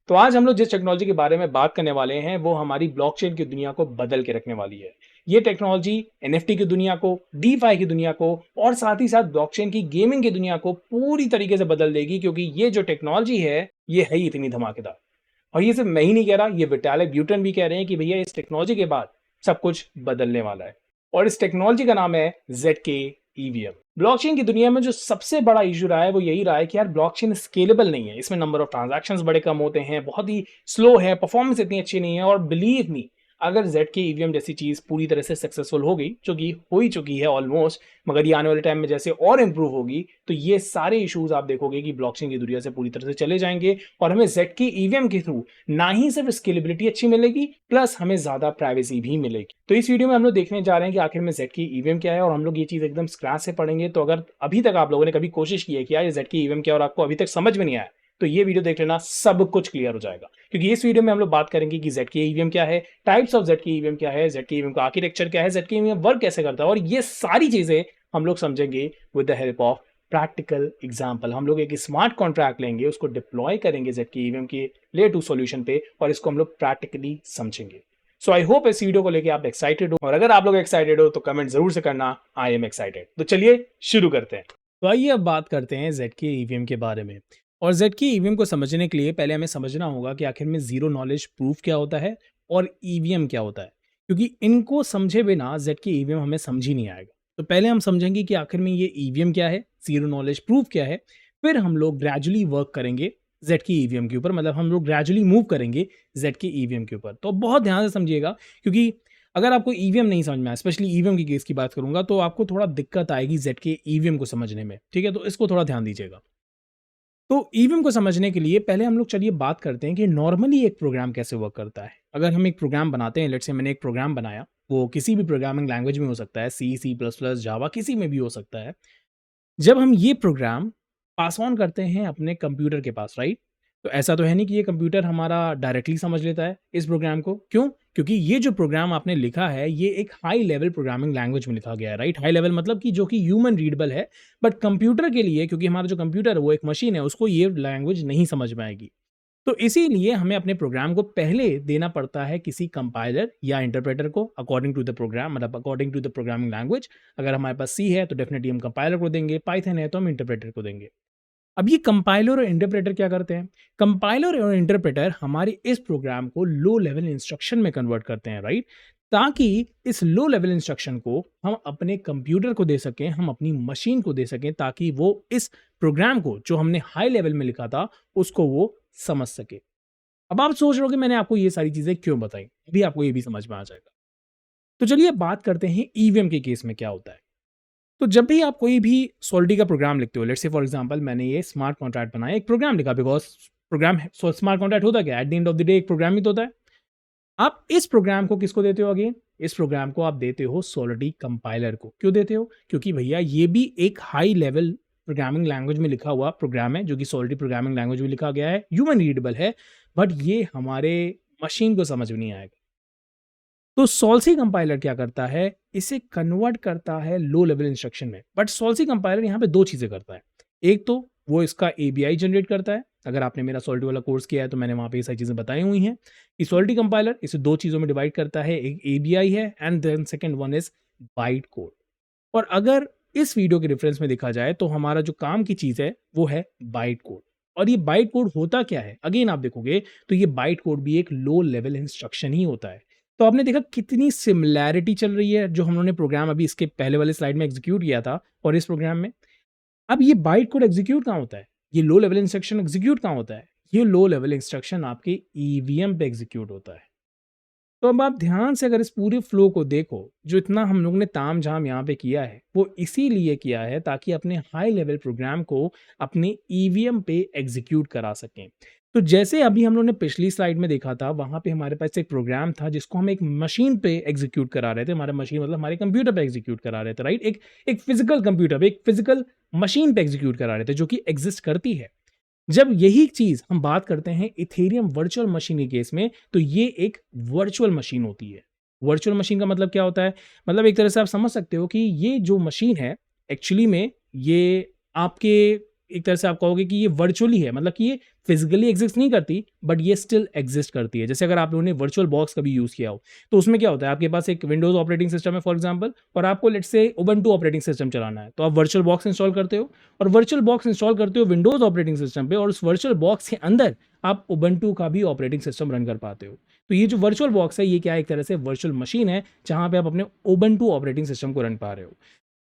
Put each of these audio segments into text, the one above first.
तो आज हम लोग जिस टेक्नोलॉजी के बारे में बात करने वाले हैं वो हमारी ब्लॉकचेन की दुनिया को बदल के रखने वाली है। ये टेक्नोलॉजी एनएफटी की दुनिया को, डीफाई की दुनिया को और साथ ही साथ ब्लॉकचेन की गेमिंग की दुनिया को पूरी तरीके से बदल देगी, क्योंकि ये जो टेक्नोलॉजी है ही इतनी धमाकेदार। और ये सिर्फ मैं ही नहीं कह रहा, ये विटालिक ब्यूटन भी कह रहे हैं कि भैया इस टेक्नोलॉजी के बाद सब कुछ बदलने वाला है। और इस टेक्नोलॉजी का नाम है ZK ईवीएम। ब्लॉकचेन की दुनिया में जो सबसे बड़ा इशू रहा है वो यही रहा है कि यार ब्लॉकचेन स्केलेबल नहीं है। इसमें नंबर ऑफ ट्रांजैक्शंस बड़े कम होते हैं, बहुत ही स्लो है, परफॉर्मेंस इतनी अच्छी नहीं है। और बिलीव मी, अगर ZK ईवीएम जैसी चीज पूरी तरह से सक्सेसफुल हो गई, जो कि हो ही चुकी है ऑलमोस्ट, मगर ये आने वाले टाइम में जैसे और इंप्रूव होगी, तो ये सारे इश्यूज आप देखोगे कि ब्लॉकचेन की दुनिया से पूरी तरह से चले जाएंगे और हमें ZK ईवीएम के थ्रू ना ही सिर्फ स्केलेबिलिटी अच्छी मिलेगी, प्लस हमें ज्यादा प्राइवेसी भी मिलेगी। तो इस वीडियो में हम लोग देखने जा रहे हैं कि आखिर में ZK ईवीएम क्या है, और हम लोग ये चीज एकदम स्क्रैच से पढ़ेंगे। तो अगर अभी तक आप लोगों ने कभी कोशिश की है कि यार ये ZK ईवीएम क्या है और आपको अभी तक समझ में नहीं आया, तो ये वीडियो देख लेना, सब कुछ क्लियर हो जाएगा। क्योंकि इस वीडियो में हम लोग बात करेंगे कि ZK ईवीएम क्या है, टाइप्स ऑफ ZK ईवीएम क्या है, ZK ईवीएम का आर्किटेक्चर क्या है, ZK ईवीएम वर्क कैसे करता है, और ये सारी चीजें हम लोग समझेंगे with the help of practical example. हम लोग एक स्मार्ट कॉन्ट्रैक्ट लेंगे, उसको डिप्लॉय करेंगे ZK ईवीएम के लेयर 2 सॉल्यूशन पे, और इसको हम लोग प्रैक्टिकली समझेंगे। सो आई होप इस वीडियो को लेके आप एक्साइटेड हो, और अगर आप लोग एक्साइटेड हो तो कमेंट जरूर से करना, आई एम एक्साइटेड। तो चलिए शुरू करते हैं। तो आइए अब बात करते हैं ZK ईवीएम के बारे में। और ZK ईवीएम को समझने के लिए पहले हमें समझना होगा कि आखिर में जीरो नॉलेज प्रूफ क्या होता है और ईवीएम क्या होता है, क्योंकि इनको समझे बिना ZK ईवीएम हमें समझ ही नहीं आएगा। तो पहले हम समझेंगे कि आखिर में ये ईवीएम क्या है, जीरो नॉलेज प्रूफ क्या है, फिर हम लोग ग्रेजुअली वर्क करेंगे ZK ईवीएम के ऊपर, मतलब हम लोग ग्रेजुअली मूव करेंगे ZK ईवीएम के ऊपर। तो बहुत ध्यान से समझिएगा, क्योंकि अगर आपको ईवीएम नहीं समझ में आया, स्पेशली ईवीएम की केस की बात करूंगा, तो आपको थोड़ा दिक्कत आएगी ZK ईवीएम को समझने में। ठीक है, तो इसको थोड़ा ध्यान दीजिएगा। तो ईवीएम को समझने के लिए पहले हम लोग चलिए बात करते हैं कि नॉर्मली एक प्रोग्राम कैसे वर्क करता है। अगर हम एक प्रोग्राम बनाते हैं, लेट्स से मैंने एक प्रोग्राम बनाया, वो किसी भी प्रोग्रामिंग लैंग्वेज में हो सकता है, C++, जावा, किसी में भी हो सकता है। जब हम ये प्रोग्राम पास ऑन करते हैं अपने कंप्यूटर के पास, राइट, तो ऐसा तो है नहीं कि ये कंप्यूटर हमारा डायरेक्टली समझ लेता है इस प्रोग्राम को। क्यों? क्योंकि ये जो प्रोग्राम आपने लिखा है ये एक हाई लेवल प्रोग्रामिंग लैंग्वेज में लिखा गया है, राइट। हाई लेवल मतलब कि जो कि ह्यूमन रीडेबल है, बट कंप्यूटर के लिए, क्योंकि हमारा जो कंप्यूटर है वो एक मशीन है, उसको ये लैंग्वेज नहीं समझ में आएगी। तो इसीलिए हमें अपने प्रोग्राम को पहले देना पड़ता है किसी कंपाइलर या इंटरप्रेटर को, अकॉर्डिंग टू द प्रोग्राम, मतलब according to the programming language. अगर हमारे पास C है तो डेफिनेटली हम कंपाइलर को देंगे, पाइथन है तो हम इंटरप्रेटर को देंगे। अब ये कंपाइलर और इंटरप्रेटर क्या करते हैं? कंपाइलर और इंटरप्रेटर हमारे इस प्रोग्राम को लो लेवल इंस्ट्रक्शन में कन्वर्ट करते हैं, राइट, ताकि इस लो लेवल इंस्ट्रक्शन को हम अपने कंप्यूटर को दे सकें, हम अपनी मशीन को दे सकें, ताकि वो इस प्रोग्राम को जो हमने हाई लेवल में लिखा था उसको वो समझ सके। अब आप सोच रहे हो कि मैंने आपको ये सारी चीजें क्यों बताई, अभी आपको ये भी समझ में आ जाएगा। तो चलिए बात करते हैं ईवीएम के केस में क्या होता है। तो जब भी आप कोई भी सॉलिडी का प्रोग्राम लिखते हो, लेट्स से फॉर एग्जांपल मैंने ये स्मार्ट कॉन्ट्रैक्ट बनाया, एक प्रोग्राम लिखा, बिकॉज प्रोग्राम स्मार्ट कॉन्ट्रैक्ट होता क्या, eight the end of the day एक प्रोग्राम ही तो होता है। आप इस प्रोग्राम को किसको देते हो? अगेन, इस प्रोग्राम को आप देते हो सॉलिडी कंपाइलर को। क्यों देते हो? क्योंकि भैया ये भी एक हाई लेवल प्रोग्रामिंग लैंग्वेज में लिखा हुआ प्रोग्राम है, जो कि सॉलिडी प्रोग्रामिंग लैंग्वेज में लिखा गया है, ह्यूमन रीडेबल है, बट ये हमारे मशीन को समझ में नहीं आएगा। तो सॉल्सी कंपाइलर क्या करता है? इसे कन्वर्ट करता है लो लेवल इंस्ट्रक्शन में। बट सॉल्सी कंपाइलर यहाँ पे दो चीजें करता है। एक तो वो इसका एबीआई जनरेट करता है। अगर आपने मेरा सॉलिडी वाला कोर्स किया है तो मैंने वहां पे ये सारी चीजें बताई हुई हैं कि सॉलिडी कंपाइलर इसे दो चीजों में डिवाइड करता है, एक एबीआई है and then second one is byte code. और अगर इस वीडियो के रेफरेंस में देखा जाए तो हमारा जो काम की चीज है वो है बाइट कोड। और ये बाइट कोड होता क्या है? अगेन आप देखोगे तो ये बाइट कोड भी एक लो लेवल इंस्ट्रक्शन ही होता है। तो आपने देखा कितनी सिमिलैरिटी चल रही है जो हम लोगों ने प्रोग्राम अभी इसके पहले वाले स्लाइड में एग्जीक्यूट किया था और इस प्रोग्राम में। अब ये बाइट कोड एग्जीक्यूट कहाँ होता है? ये लो लेवल इंस्ट्रक्शन एग्जीक्यूट कहाँ होता है? ये लो लेवल इंस्ट्रक्शन आपके ईवीएम पे एग्जीक्यूट होता है। तो अब आप ध्यान से अगर इस पूरे फ्लो को देखो, जो इतना हम लोग ने ताम झाम यहाँ पे किया है वो इसीलिए किया है ताकि अपने हाई लेवल प्रोग्राम को अपने ईवीएम पे एग्जीक्यूट करा सकें। तो जैसे अभी हम लोग ने पिछली स्लाइड में देखा था, वहां पे हमारे पास एक प्रोग्राम था जिसको हम एक मशीन पे एग्जीक्यूट करा रहे थे। हमारा मशीन मतलब हमारे कंप्यूटर पे एग्जीक्यूट करा रहे थे, राइट। एक फिजिकल कंप्यूटर पे, एक फिजिकल मशीन पे एग्जीक्यूट करा रहे थे जो कि एग्जिस्ट करती है। जब यही चीज हम बात करते हैं इथेरियम वर्चुअल मशीन के केस में, तो ये एक वर्चुअल मशीन होती है। वर्चुअल मशीन का मतलब क्या होता है? मतलब एक तरह से आप समझ सकते हो कि ये जो मशीन है एक्चुअली में ये आपके एक तरह से आप कहोगे कि ये वर्चुअली है, मतलब कि ये फिजिकली एग्जिस्ट नहीं करती बट ये स्टिल एग्जिस्ट करती है। जैसे अगर आप लोगों ने वर्चुअल बॉक्स कभी यूज़ किया हो तो उसमें क्या होता है, आपके पास एक विंडोज़ ऑपरेटिंग सिस्टम है फॉर एग्जांपल, और आपको let's say Ubuntu operating system चलाना है, तो आप वर्चुअल बॉक्स इंस्टॉल करते हो और वर्चुअल बॉक्स इंस्टॉल करते हो विंडोज़ ऑपरेटिंग सिस्टम पे, और उस वर्चुअल बॉक्स के अंदर आप उबंटू का भी ऑपरेटिंग सिस्टम रन कर पाते हो। तो ये जो वर्चुअल बॉक्स है ये क्या है, एक तरह से वर्चुअल मशीन है जहाँ पे आप अपने उबंटू ऑपरेटिंग सिस्टम को रन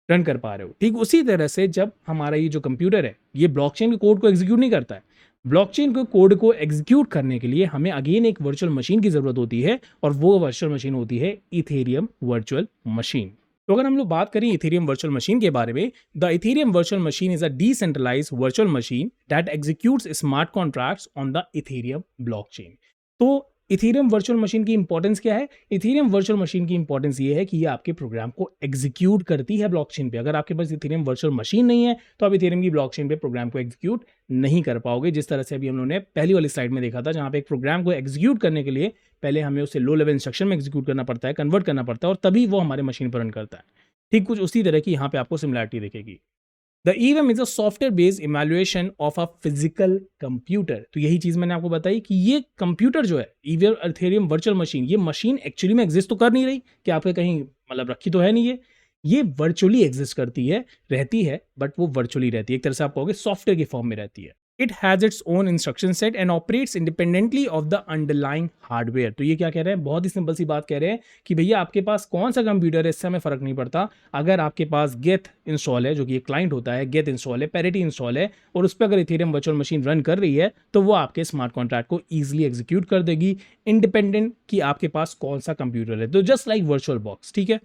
कर पा रहे हो। ठीक उसी तरह से जब हमारा ये जो कंप्यूटर है ये ब्लॉकचेन के कोड को एग्जीक्यूट नहीं करता है, ब्लॉकचेन के कोड को एग्जीक्यूट करने के लिए हमें अगेन एक वर्चुअल मशीन की जरूरत होती है, और वो वर्चुअल मशीन होती है इथेरियम वर्चुअल मशीन। तो अगर हम लोग बात करें इथेरियम वर्चुअल मशीन के बारे में, the Ethereum virtual machine is a decentralised virtual machine that executes smart contracts on the Ethereum blockchain. तो इथेरियम वर्चुअल मशीन की इंपॉर्टेंस क्या है? इथेरियम वर्चुअल मशीन की इंपॉर्टेंस ये है कि ये आपके प्रोग्राम को एग्जीक्यूट करती है ब्लॉकचेन पे। अगर आपके पास इथेरियम वर्चुअल मशीन नहीं है तो आप इथेरियम की ब्लॉकचेन पे प्रोग्राम को एग्जीक्यूट नहीं कर पाओगे, जिस तरह से अभी हम लोगों ने पहली वाली स्लाइड में देखा था, जहां पे एक प्रोग्राम को एग्जीक्यूट करने के लिए पहले हमें उसे लो लेवल इंस्ट्रक्शन में एग्जीक्यूट करना पड़ता है, कन्वर्ट करना पड़ता है, और तभी वो हमारे मशीन पर रन करता है। ठीक कुछ उसी तरह की यहाँ पे आपको सिमिलरिटी दिखेगी। The EVM is a software based evaluation of a physical computer. तो यही चीज मैंने आपको बताई कि ये कंप्यूटर जो है इथेरियम वर्चुअल मशीन, ये मशीन एक्चुअली में एग्जिस्ट तो कर नहीं रही कि आपके कहीं मतलब रखी तो है नहीं, ये वर्चुअली एग्जिस्ट करती है, रहती है, बट वो वर्चुअली रहती है, एक तरह से आप कहोगे सॉफ्टवेयर के फॉर्म में रहती है। It has its own instruction set and operates independently of the underlying hardware. तो ये क्या कह रहे हैं, बहुत ही सिंपल सी बात कह रहे हैं कि भैया आपके पास कौन सा कंप्यूटर है इससे हमें फर्क नहीं पड़ता, अगर आपके पास गेट इंस्टॉल है, जो कि एक क्लाइंट होता है, गेट इंस्टॉल है, पैरिटी इंस्टॉल है, और उस पर अगर इथेरियम वर्चुअल मशीन रन कर रही है तो वो आपके स्मार्ट कॉन्ट्रैक्ट को ईजिली एग्जीक्यूट कर देगी, इंडिपेंडेंट कि आपके पास कौन सा कंप्यूटर है। तो जस्ट लाइक वर्चुअल बॉक्स, ठीक है।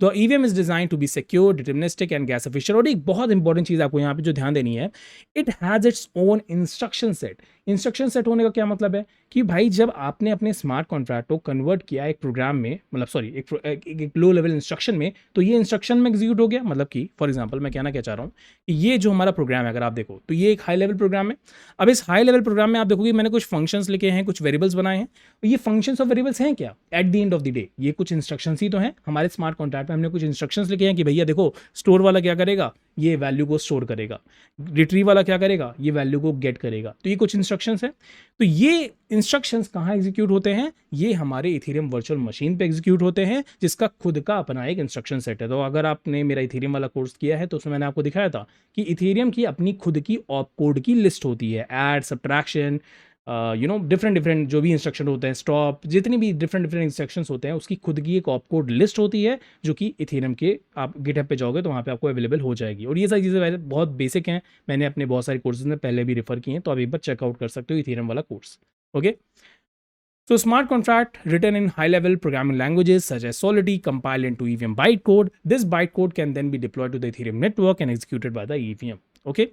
तो EVM is design to be secure, deterministic and gas efficient. और एक बहुत इंपॉर्टेंट चीज आपको यहाँ पे जो ध्यान देनी है, it has its own instruction set. Instruction set होने का क्या मतलब है कि भाई जब आपने अपने स्मार्ट कॉन्ट्रैक्ट को कन्वर्ट किया एक प्रोग्राम में, मतलब सॉरी एक लो लेवल इंस्ट्रक्शन में, तो ये इंस्ट्रक्शन में एग्जीक्यूट हो गया। मतलब कि फॉर एग्जांपल मैं कहना क्या चाह रहा हूँ कि ये जो हमारा प्रोग्राम है, अगर आप देखो तो ये एक हाई लेवल प्रोग्राम है। अब इस हाई लेवल प्रोग्राम में आप देखोगे मैंने कुछ फंक्शंस लिखे हैं, कुछ वेरिएबल्स बनाए हैं। ये फंक्शंस और वेरिएबल्स हैं क्या? Eight the end of the day ये कुछ इंस्ट्रक्शंस ही तो हैं। हमारे स्मार्ट कॉन्ट्रैक्ट में हमने कुछ इंस्ट्रक्शंस लिखे हैं कि भैया देखो स्टोर वाला क्या करेगा, ये वैल्यू को स्टोर करेगा, रिट्रीव वाला क्या करेगा, ये वैल्यू को गेट करेगा। तो ये कुछ इंस्ट्रक्शंस हैं। तो ये इंस्ट्रक्शंस कहाँ एग्जीक्यूट होते हैं? ये हमारे इथेरियम वर्चुअल मशीन पे एग्जीक्यूट होते हैं, जिसका खुद का अपना एक इंस्ट्रक्शन सेट है। तो अगर आपने मेरा इथेरियम वाला कोर्स किया है तो उसमें मैंने आपको दिखाया था कि इथेरियम की अपनी खुद की ऑप कोड की लिस्ट होती है, ऐड, सब्ट्रैक्शन, डिफरेंट जो भी इंस्ट्रक्शन होते हैं, स्टॉप, जितनी भी डिफरेंट इंस्ट्रक्शंस होते हैं, उसकी खुद की एक ऑप कोड लिस्ट होती है, जो कि इथेरियम के आप गिटहब पे जाओगे तो वहाँ पे आपको अवेलेबल हो जाएगी। और ये सारी चीज़ें वैसे बहुत बेसिक हैं, मैंने अपने बहुत सारे कोर्सेज में पहले भी रेफर किए हैं, तो आप एक बार चेकआउट कर सकते हो इथेरियम वाला course. Okay, so smart contract written in high-level programming languages such as Solidity compile into EVM bytecode. This bytecode can then be deployed to the Ethereum network and executed by the EVM. Okay,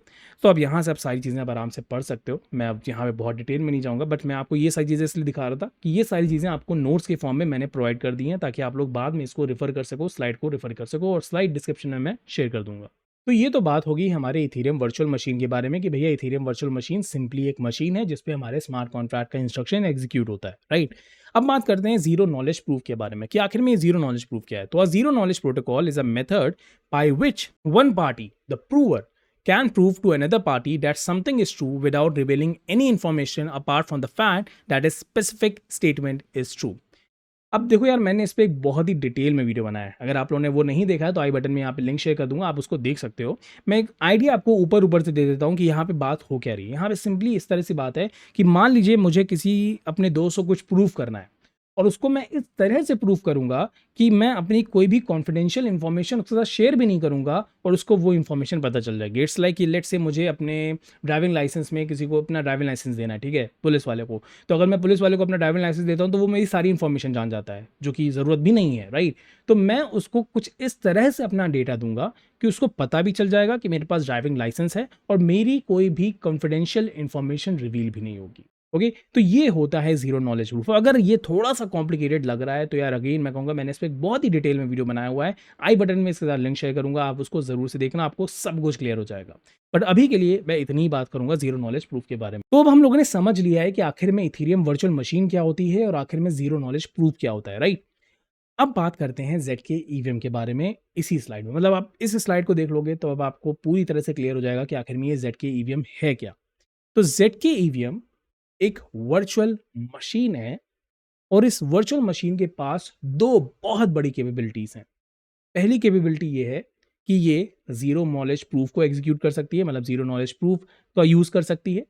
तो अब यहाँ से आप सारी चीज़ें आप आराम से पढ़ सकते हो। मैं अब यहाँ पे बहुत डिटेल में नहीं जाऊँगा, बट मैं आपको ये सारी चीज़ें इसलिए दिखा रहा था कि ये सारी चीज़ें आपको नोट्स के फॉर्म में मैंने प्रोवाइड कर दी हैं, ताकि आप लोग बाद में इसको रेफर कर सको, स्लाइड को रेफर कर सको, और स्लाइड डिस्क्रिप्शन में मैं शेयर कर दूंगा। तो ये तो बात होगी हमारे इथेरियम वर्चुअल मशीन के बारे में कि भैया इथेरियम वर्चुअल मशीन सिंपली एक मशीन है जिसपे हमारे स्मार्ट कॉन्ट्रैक्ट का इंस्ट्रक्शन एग्जीक्यूट होता है, राइट। अब बात करते हैं जीरो नॉलेज प्रूफ के बारे में कि आखिर में ये जीरो नॉलेज प्रूफ क्या है। तो a zero knowledge protocol is a method by which one party, the prover, can prove to another party that something is true without revealing any information apart from the fact that a specific statement is true. अब देखो यार, मैंने इस पे एक बहुत ही detail में video बनाया है, अगर आप लोगों ने वो नहीं देखा है तो आई बटन में यहाँ पे लिंक शेयर कर दूंगा, आप उसको देख सकते हो। मैं एक आइडिया आपको ऊपर ऊपर से दे देता हूँ कि यहाँ पे बात हो क्या रही है। यहाँ पे सिंपली इस तरह से बात है कि मान लीजिए मुझे किसी अपने दोस्त को कुछ प्रूफ करना है, और उसको मैं इस तरह से प्रूफ करूंगा कि मैं अपनी कोई भी कॉन्फिडेंशियल इन्फॉर्मेशन उसके साथ शेयर भी नहीं करूंगा और उसको वो इन्फॉर्मेशन पता चल जाएगी। इट्स लाइक कि लेट से मुझे अपने ड्राइविंग लाइसेंस में किसी को अपना ड्राइविंग लाइसेंस देना है, ठीक है, पुलिस वाले को। तो अगर मैं पुलिस वाले को अपना ड्राइविंग लाइसेंस देता हूँ तो वो मेरी सारी इन्फॉर्मेशन जान जाता है, जो कि ज़रूरत भी नहीं है, राइट। तो मैं उसको कुछ इस तरह से अपना डेटा दूंगा कि उसको पता भी चल जाएगा कि मेरे पास ड्राइविंग लाइसेंस है और मेरी कोई भी कॉन्फिडेंशियल इन्फॉर्मेशन रिवील भी नहीं होगी। ओके, तो ये होता है जीरो नॉलेज प्रूफ। अगर ये थोड़ा सा कॉम्प्लिकेटेड लग रहा है तो यार अगेन मैं कहूँगा मैंने इस पर बहुत ही डिटेल में वीडियो बनाया हुआ है, आई बटन में इसके साथ लिंक शेयर करूंगा, आप उसको जरूर से देखना, आपको सब कुछ क्लियर हो जाएगा। बट अभी के लिए मैं इतनी ही बात करूंगा जीरो नॉलेज प्रूफ के बारे में। तो अब हम लोगों ने समझ लिया है कि आखिर में इथेरियम वर्चुअल मशीन क्या होती है और आखिर में जीरो नॉलेज प्रूफ क्या होता है, राइट। अब बात करते हैं ZK ईवीएम के बारे में इसी स्लाइड में। मतलब आप इस स्लाइड को देख लोगे तो अब आपको पूरी तरह से क्लियर हो जाएगा कि आखिर में ये ZK ईवीएम है क्या। तो ZK ईवीएम एक वर्चुअल मशीन है और इस वर्चुअल मशीन के पास दो बहुत बड़ी कैपेबिलिटीज हैं। पहली कैपेबिलिटी ये है कि ये जीरो नॉलेज प्रूफ को एग्जीक्यूट कर सकती है, मतलब जीरो नॉलेज प्रूफ का यूज कर सकती है।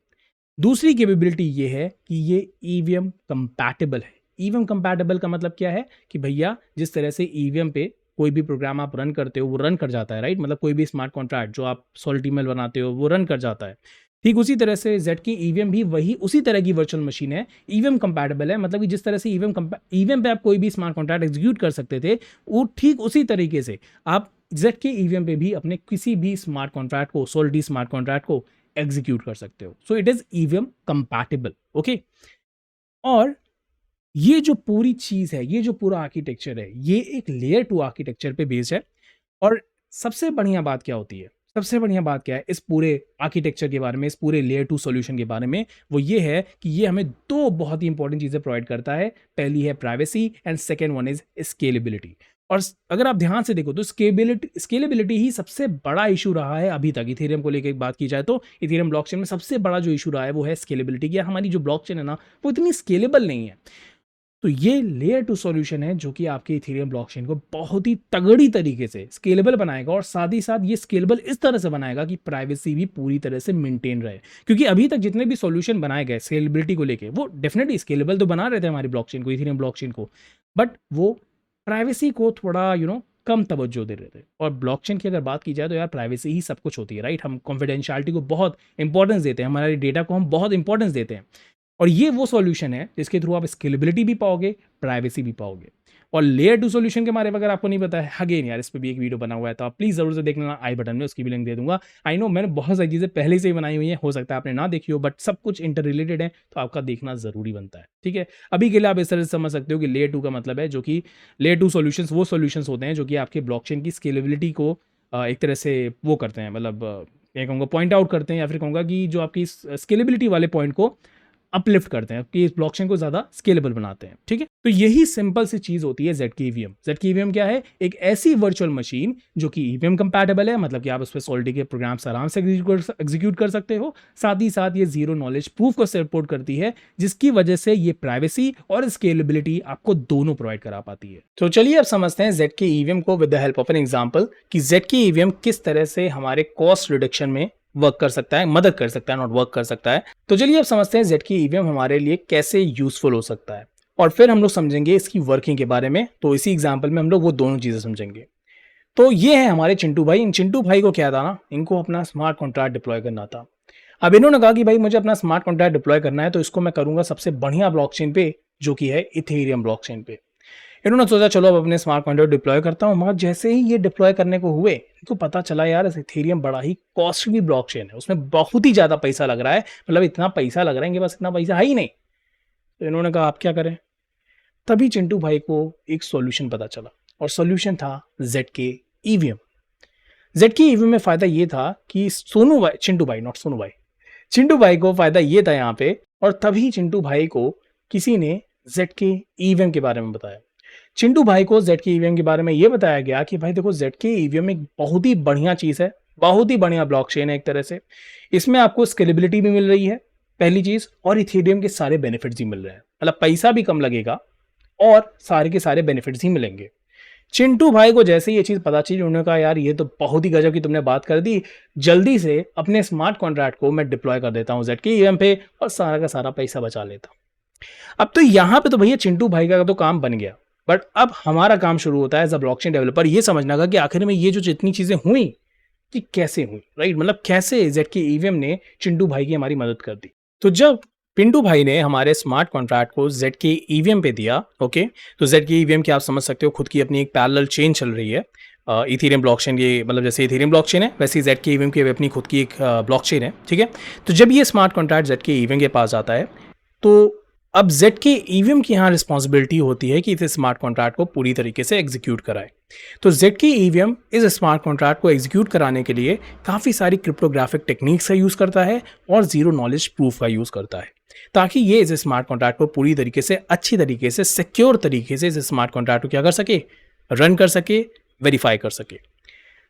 दूसरी कैपेबिलिटी ये है कि ये ईवीएम कंपैटिबल है। ईवीएम कंपैटिबल का मतलब क्या है कि भैया जिस तरह से ईवीएम पे कोई भी प्रोग्राम आप रन करते हो वो रन कर जाता है, राइट। मतलब कोई भी स्मार्ट कॉन्ट्रैक्ट जो आप सॉल्ट ईमेल बनाते हो वो रन कर जाता है। ठीक उसी तरह से ZK ईवीएम भी वही उसी तरह की वर्चुअल मशीन है। ईवीएम कंपैटिबल है, मतलब कि जिस तरह से ईवीएम पे आप कोई भी स्मार्ट कॉन्ट्रैक्ट एग्जीक्यूट कर सकते थे, वो ठीक उसी तरीके से आप ZK ईवीएम पे भी अपने किसी भी स्मार्ट कॉन्ट्रैक्ट को, सोल्टी स्मार्ट कॉन्ट्रैक्ट को एग्जीक्यूट कर सकते हो। So it is EVM compatible. Okay, और ये जो पूरी चीज है, ये जो पूरा आर्किटेक्चर है, ये एक लेयर 2 आर्किटेक्चर पे बेस्ड है। और सबसे बढ़िया बात क्या होती है, सबसे बढ़िया बात क्या है इस पूरे आर्किटेक्चर के बारे में, इस पूरे लेयर 2 सॉल्यूशन के बारे में, वो ये है कि ये हमें दो बहुत ही इंपॉर्टेंट चीजें प्रोवाइड करता है। पहली है privacy and second one is scalability. और अगर आप ध्यान से देखो तो स्केलेबिलिटी ही सबसे बड़ा इशू रहा है अभी तक। इथेरियम को लेकर बात की जाए तो इथेरियम ब्लॉकचेन में सबसे बड़ा जो इशू रहा है वो है स्केलेबिलिटी। कि हमारी जो ब्लॉकचेन है ना वो इतनी स्केलेबल नहीं है। तो ये लेयर 2 सॉल्यूशन है जो कि आपके इथेरियम ब्लॉकचेन को बहुत ही तगड़ी तरीके से स्केलेबल बनाएगा, और साथ ही साथ ये स्केलेबल इस तरह से बनाएगा कि प्राइवेसी भी पूरी तरह से मेंटेन रहे। क्योंकि अभी तक जितने भी सॉल्यूशन बनाए गए स्केलेबिलिटी को लेके, वो डेफिनेटली स्केलेबल तो बना रहे थे हमारी ब्लॉकचेन को, इथेरियम ब्लॉकचेन को, बट वो प्राइवेसी को थोड़ा कम तवज्जो दे रहे थे। और ब्लॉकचेन की अगर बात की जाए तो यार प्राइवेसी ही सब कुछ होती है, राइट। हम कॉन्फिडेंशियलिटी को बहुत इंपॉर्टेंस देते हैं, हमारे डेटा को हम बहुत इंपॉर्टेंस देते हैं। और ये वो सॉल्यूशन है जिसके थ्रू आप स्केलेबिलिटी भी पाओगे, प्राइवेसी भी पाओगे। और लेयर 2 सॉल्यूशन के बारे में अगर आपको नहीं पता है, अगेन यार इस पे भी एक वीडियो बना हुआ है, तो आप प्लीज जरूर से देख लेना, आई बटन में उसकी भी लिंक दे दूंगा। आई नो मैंने बहुत सारी चीजें पहले से ही बनाई हुई है, हो सकता है आपने ना देखी हो, बट सब कुछ इंटर रिलेटेड है तो आपका देखना जरूरी बनता है। ठीक है, अभी के लिए आप इस तरह से समझ सकते हो कि लेयर 2 का मतलब है जो कि लेयर 2 सॉल्यूशंस वो सॉल्यूशंस होते हैं जो कि आपके ब्लॉकचेन की स्केलेबिलिटी को एक तरह से वो करते हैं, मतलब क्या कहूँगा, पॉइंट आउट करते हैं, या फिर कहूँगा कि जो आपकी स्केलेबिलिटी वाले पॉइंट को अपलिफ्ट करते हैं, कि इस ब्लॉकचेन को ज्यादा स्केलेबल बनाते हैं। ठीक है, तो यही सिंपल सी चीज होती है ZK ईवीएम। ZK ईवीएम क्या है? एक ऐसी वर्चुअल मशीन जो कि ईवीएम कंपैटिबल है, मतलब कि आप उस पर सोल्टी के प्रोग्राम्स आराम से एग्जीक्यूट कर सकते हो। साथ ही साथ ये जीरो नॉलेज प्रूफ को सपोर्ट करती है, जिसकी वजह से ये प्राइवेसी और स्केलेबिलिटी आपको दोनों प्रोवाइड करा पाती है। तो चलिए अब समझते हैं ZK ईवीएम को with the help of an example, कि ZK ईवीएम किस तरह से हमारे कॉस्ट रिडक्शन में वर्क कर सकता है, मदद कर सकता है, नॉट वर्क कर सकता है। तो चलिए अब समझते हैं ZK ईवीएम हमारे लिए कैसे यूजफुल हो सकता है, और फिर हम लोग समझेंगे इसकी वर्किंग के बारे में। तो इसी एग्जांपल में हम लोग वो दोनों चीजें समझेंगे। तो ये है हमारे चिंटू भाई। इन चिंटू भाई को क्या था ना, इनको अपना स्मार्ट कॉन्ट्रैक्ट डिप्लॉय करना था। अब इन्होंने कहा कि भाई मुझे अपना स्मार्ट कॉन्ट्रैक्ट डिप्लॉय करना है, तो इसको मैं करूंगा सबसे बढ़िया ब्लॉकचेन पे, जो कि है इथेरियम ब्लॉकचेन पे। इन्होंने सोचा चलो अब अपने स्मार्ट कॉन्ट्रैक्ट डिप्लॉय करता हूँ, मगर जैसे ही ये डिप्लॉय करने को हुए इनको पता चला यार इथेरियम बड़ा ही कॉस्टली ब्लॉकचेन है, उसमें बहुत ही ज्यादा पैसा लग रहा है, मतलब इतना पैसा लग रहा है कि बस इतना पैसा है ही नहीं। तो इन्होंने कहा आप क्या करें। तभी चिंटू भाई को एक सॉल्यूशन पता चला, और सॉल्यूशन था ZK ईवीएम। ZK ईवीएम में फायदा ये था कि सोनू भाई, चिंटू भाई नॉट सोनू भाई, चिंटू भाई को फायदा ये था यहाँ पे, और तभी चिंटू भाई को किसी ने ZK ईवीएम के बारे में बताया। चिंटू भाई को ZK ईवीएम के बारे में ये बताया गया कि भाई देखो ZK ईवीएम एक बहुत ही बढ़िया चीज है, बहुत ही बढ़िया ब्लॉकचेन है एक तरह से। इसमें आपको स्केलेबिलिटी भी मिल रही है पहली चीज, और इथेरियम के सारे बेनिफिट्स भी मिल रहे हैं, मतलब पैसा भी कम लगेगा और सारे के सारे बेनिफिट्स ही मिलेंगे। चिंटू भाई को जैसे ये चीज पता चली, उन्होंने कहा यार ये तो बहुत ही गजब की तुमने बात कर दी, जल्दी से अपने स्मार्ट कॉन्ट्रैक्ट को मैं डिप्लॉय कर देता हूँ ZK ईवीएम पे और सारा का सारा पैसा बचा लेता हूँ। अब तो यहाँ पे तो भैया चिंटू भाई का तो काम बन गया, बट अब हमारा काम शुरू होता है एज अ ब्लॉकचेन डेवलपर ये समझना का कि आखिर में ये जो जितनी चीजें हुई कि कैसे हुई, राइट। मतलब कैसे ZK ईवीएम ने चिंटू भाई की हमारी मदद कर दी। तो जब पिंटू भाई ने हमारे स्मार्ट कॉन्ट्रैक्ट को ZK ईवीएम पे दिया, ओके, तो ZK ईवीएम की आप समझ सकते हो खुद की अपनी एक पैरेलल चेन चल रही है इथेरियम ब्लॉकचेन की, मतलब जैसे इथेरियम ब्लॉकचेन है वैसे ZK ईवीएम की अपनी खुद की एक ब्लॉकचेन है। ठीक है, तो जब ये स्मार्ट कॉन्ट्रैक्ट ZK ईवीएम के पास आता है, तो अब ZK ईवीएम की यहाँ रिस्पॉन्सिबिलिटी होती है कि इस स्मार्ट कॉन्ट्रैक्ट को पूरी तरीके से एग्जीक्यूट कराए। तो ZK ईवीएम इस स्मार्ट कॉन्ट्रैक्ट को एग्जीक्यूट कराने के लिए काफ़ी सारी क्रिप्टोग्राफिक टेक्निक्स का यूज़ करता है और जीरो नॉलेज प्रूफ का यूज़ करता है। ताकि ये इस स्मार्ट कॉन्ट्रैक्ट को पूरी तरीके से अच्छी तरीके से सिक्योर तरीके से इस स्मार्ट कॉन्ट्रैक्ट को क्या कर सके, रन कर सके, वेरीफाई कर सके।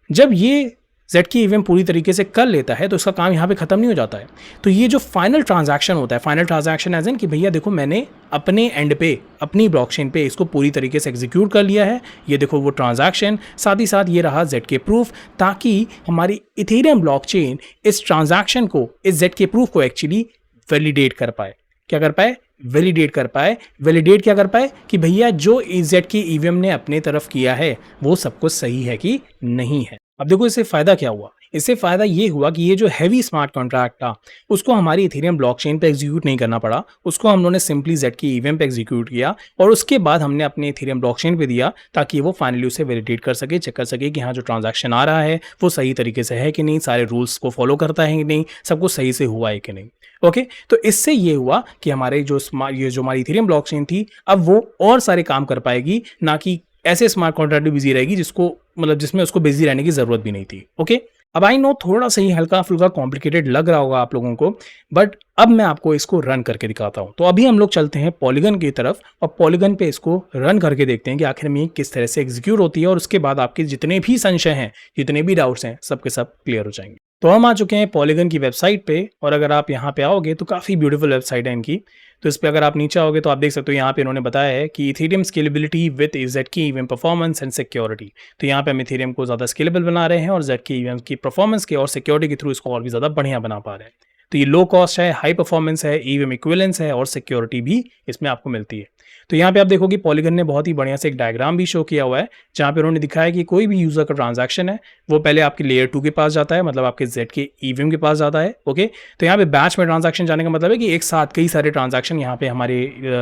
जब ये जेड की ईवीएम पूरी तरीके से कर लेता है तो इसका काम यहाँ पे ख़त्म नहीं हो जाता है। तो ये जो फाइनल ट्रांजैक्शन होता है, फाइनल ट्रांजैक्शन एज इन कि भैया देखो मैंने अपने एंड पे, अपनी ब्लॉकचेन पे इसको पूरी तरीके से एग्जीक्यूट कर लिया है, ये देखो वो ट्रांजैक्शन, साथ ही साथ ये रहा जेड के प्रूफ, ताकि हमारी इथेरियम ब्लॉकचेन इस ट्रांजैक्शन को, इस जेड के प्रूफ को एक्चुअली वैलिडेट कर पाए। क्या कर पाए? वैलिडेट कर पाए। वैलिडेट क्या कर पाए कि भैया जो जेड की ईवीएम ने अपने तरफ किया है वो सब कुछ सही है कि नहीं है। अब देखो इससे फ़ायदा क्या हुआ? इससे फ़ायदा ये हुआ कि ये जो हैवी स्मार्ट कॉन्ट्रैक्ट था उसको हमारी इथेरियम ब्लॉकचेन पे एग्जीक्यूट नहीं करना पड़ा, उसको हम लोगों ने सिंपली जेड की ईवीएम पे एग्जीक्यूट किया और उसके बाद हमने अपने इथेरियम ब्लॉकचेन पे दिया ताकि वो फाइनली उसे वैलिडेट कर सके, चेक कर सके कि हाँ जो ट्रांजैक्शन आ रहा है वो सही तरीके से है कि नहीं, सारे रूल्स को फॉलो करता है कि नहीं, सब कुछ सही से हुआ है कि नहीं। ओके, तो इससे ये हुआ कि हमारे जो हमारी इथेरियम ब्लॉकचेन थी अब वो और सारे काम कर पाएगी, ना कि ऐसे स्मार्ट कॉन्ट्रैक्ट में बिजी रहेगी जिसको मतलब जिसमें उसको बिजी रहने की जरूरत भी नहीं थी। ओके, अब आई नो थोड़ा सा ही हल्का फुल्का कॉम्प्लिकेटेड लग रहा होगा आप लोगों को, बट अब मैं आपको इसको रन करके दिखाता हूं। तो अभी हम लोग चलते हैं पॉलीगन की तरफ और पॉलीगन पे इसको रन करके देखते हैं कि आखिर में किस तरह से एग्जीक्यूट होती है और उसके बाद आपके जितने भी संशय हैं, जितने भी डाउट्स हैं, सब के सब क्लियर हो जाएंगे। तो हम आ चुके हैं पॉलीगन की वेबसाइट पे और अगर आप यहाँ पे आओगे तो काफ़ी ब्यूटीफुल वेबसाइट है इनकी। तो इस पे अगर आप नीचे आओगे तो आप देख सकते हो यहाँ पे इन्होंने बताया है कि इथेरियम स्केलेबिलिटी विद जेड की ईवीएम परफॉर्मेंस एंड सिक्योरिटी। तो यहाँ पे हम इथेरियम को ज़्यादा स्केलेबल बना रहे हैं और जेड की ईवीएम की परफॉर्मेंस के और सिक्योरिटी के थ्रू इसको और भी ज़्यादा बढ़िया बना पा रहे हैं। तो ये लो कॉस्ट है, हाई परफॉर्मेंस है, ईवीएम इक्विवेलेंस है और सिक्योरिटी भी इसमें आपको मिलती है। तो यहाँ पे आप देखोगे पॉलीगन ने बहुत ही बढ़िया से एक डायग्राम भी शो किया हुआ है जहाँ पे उन्होंने दिखाया कि कोई भी यूजर का ट्रांजैक्शन है वो पहले आपके लेयर 2 के पास जाता है, मतलब आपके जेड के ईवीएम के पास जाता है। ओके, तो यहाँ पे बैच में ट्रांजैक्शन जाने का मतलब है कि एक साथ कई सारे ट्रांजैक्शन यहाँ पे हमारे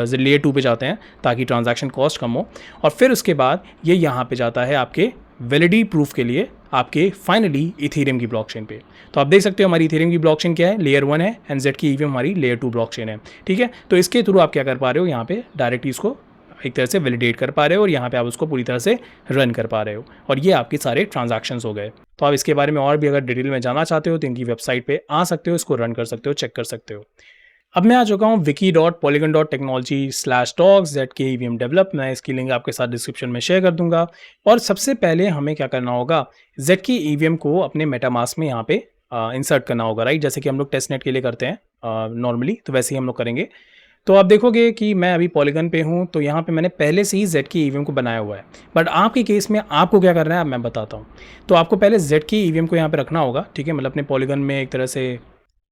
लेयर 2 पे जाते हैं ताकि ट्रांजैक्शन कॉस्ट कम हो और फिर उसके बाद ये यहाँ पे जाता है आपके वैलिडिटी प्रूफ के लिए आपके फाइनली इथेरियम की ब्लॉकचेन पे। तो आप देख सकते हो हमारी इथेरियम की ब्लॉकचेन क्या है, लेयर 1 है एंड जेड की ईवीएम हमारी लेयर 2 ब्लॉकचेन है। ठीक है, तो इसके थ्रू आप क्या कर पा रहे हो, यहाँ पे डायरेक्टली इसको एक तरह से वैलिडेट कर पा रहे हो और यहाँ पे आप उसको पूरी तरह से रन कर पा रहे हो और ये आपके सारे ट्रांजैक्शंस हो गए। तो आप इसके बारे में और भी अगर डिटेल में जानना चाहते हो तो इनकी वेबसाइट पे आ सकते हो, इसको रन कर सकते हो, चेक कर सकते हो। अब मैं आ चुका हूँ wiki.polygon.technology/docs Z K EVM develop. मैं इसकी लिंक आपके साथ डिस्क्रिप्शन में शेयर कर दूंगा। और सबसे पहले हमें क्या करना होगा, जेड की ईवीएम को अपने मेटामास्क में यहाँ पे इंसर्ट करना होगा, राइट, जैसे कि हम लोग टेस्टनेट के लिए करते हैं नॉर्मली, तो वैसे ही हम लोग करेंगे। तो आप देखोगे कि मैं अभी पॉलीगन पे हूँ तो यहाँ पे मैंने पहले से ही जेड की ईवीएम को बनाया हुआ है, बट आपके केस में आपको क्या करना है अब मैं बताता हूँ। तो आपको पहले जेड की ईवीएम को यहाँ पे रखना होगा, ठीक है, मतलब अपने पॉलीगन में एक तरह से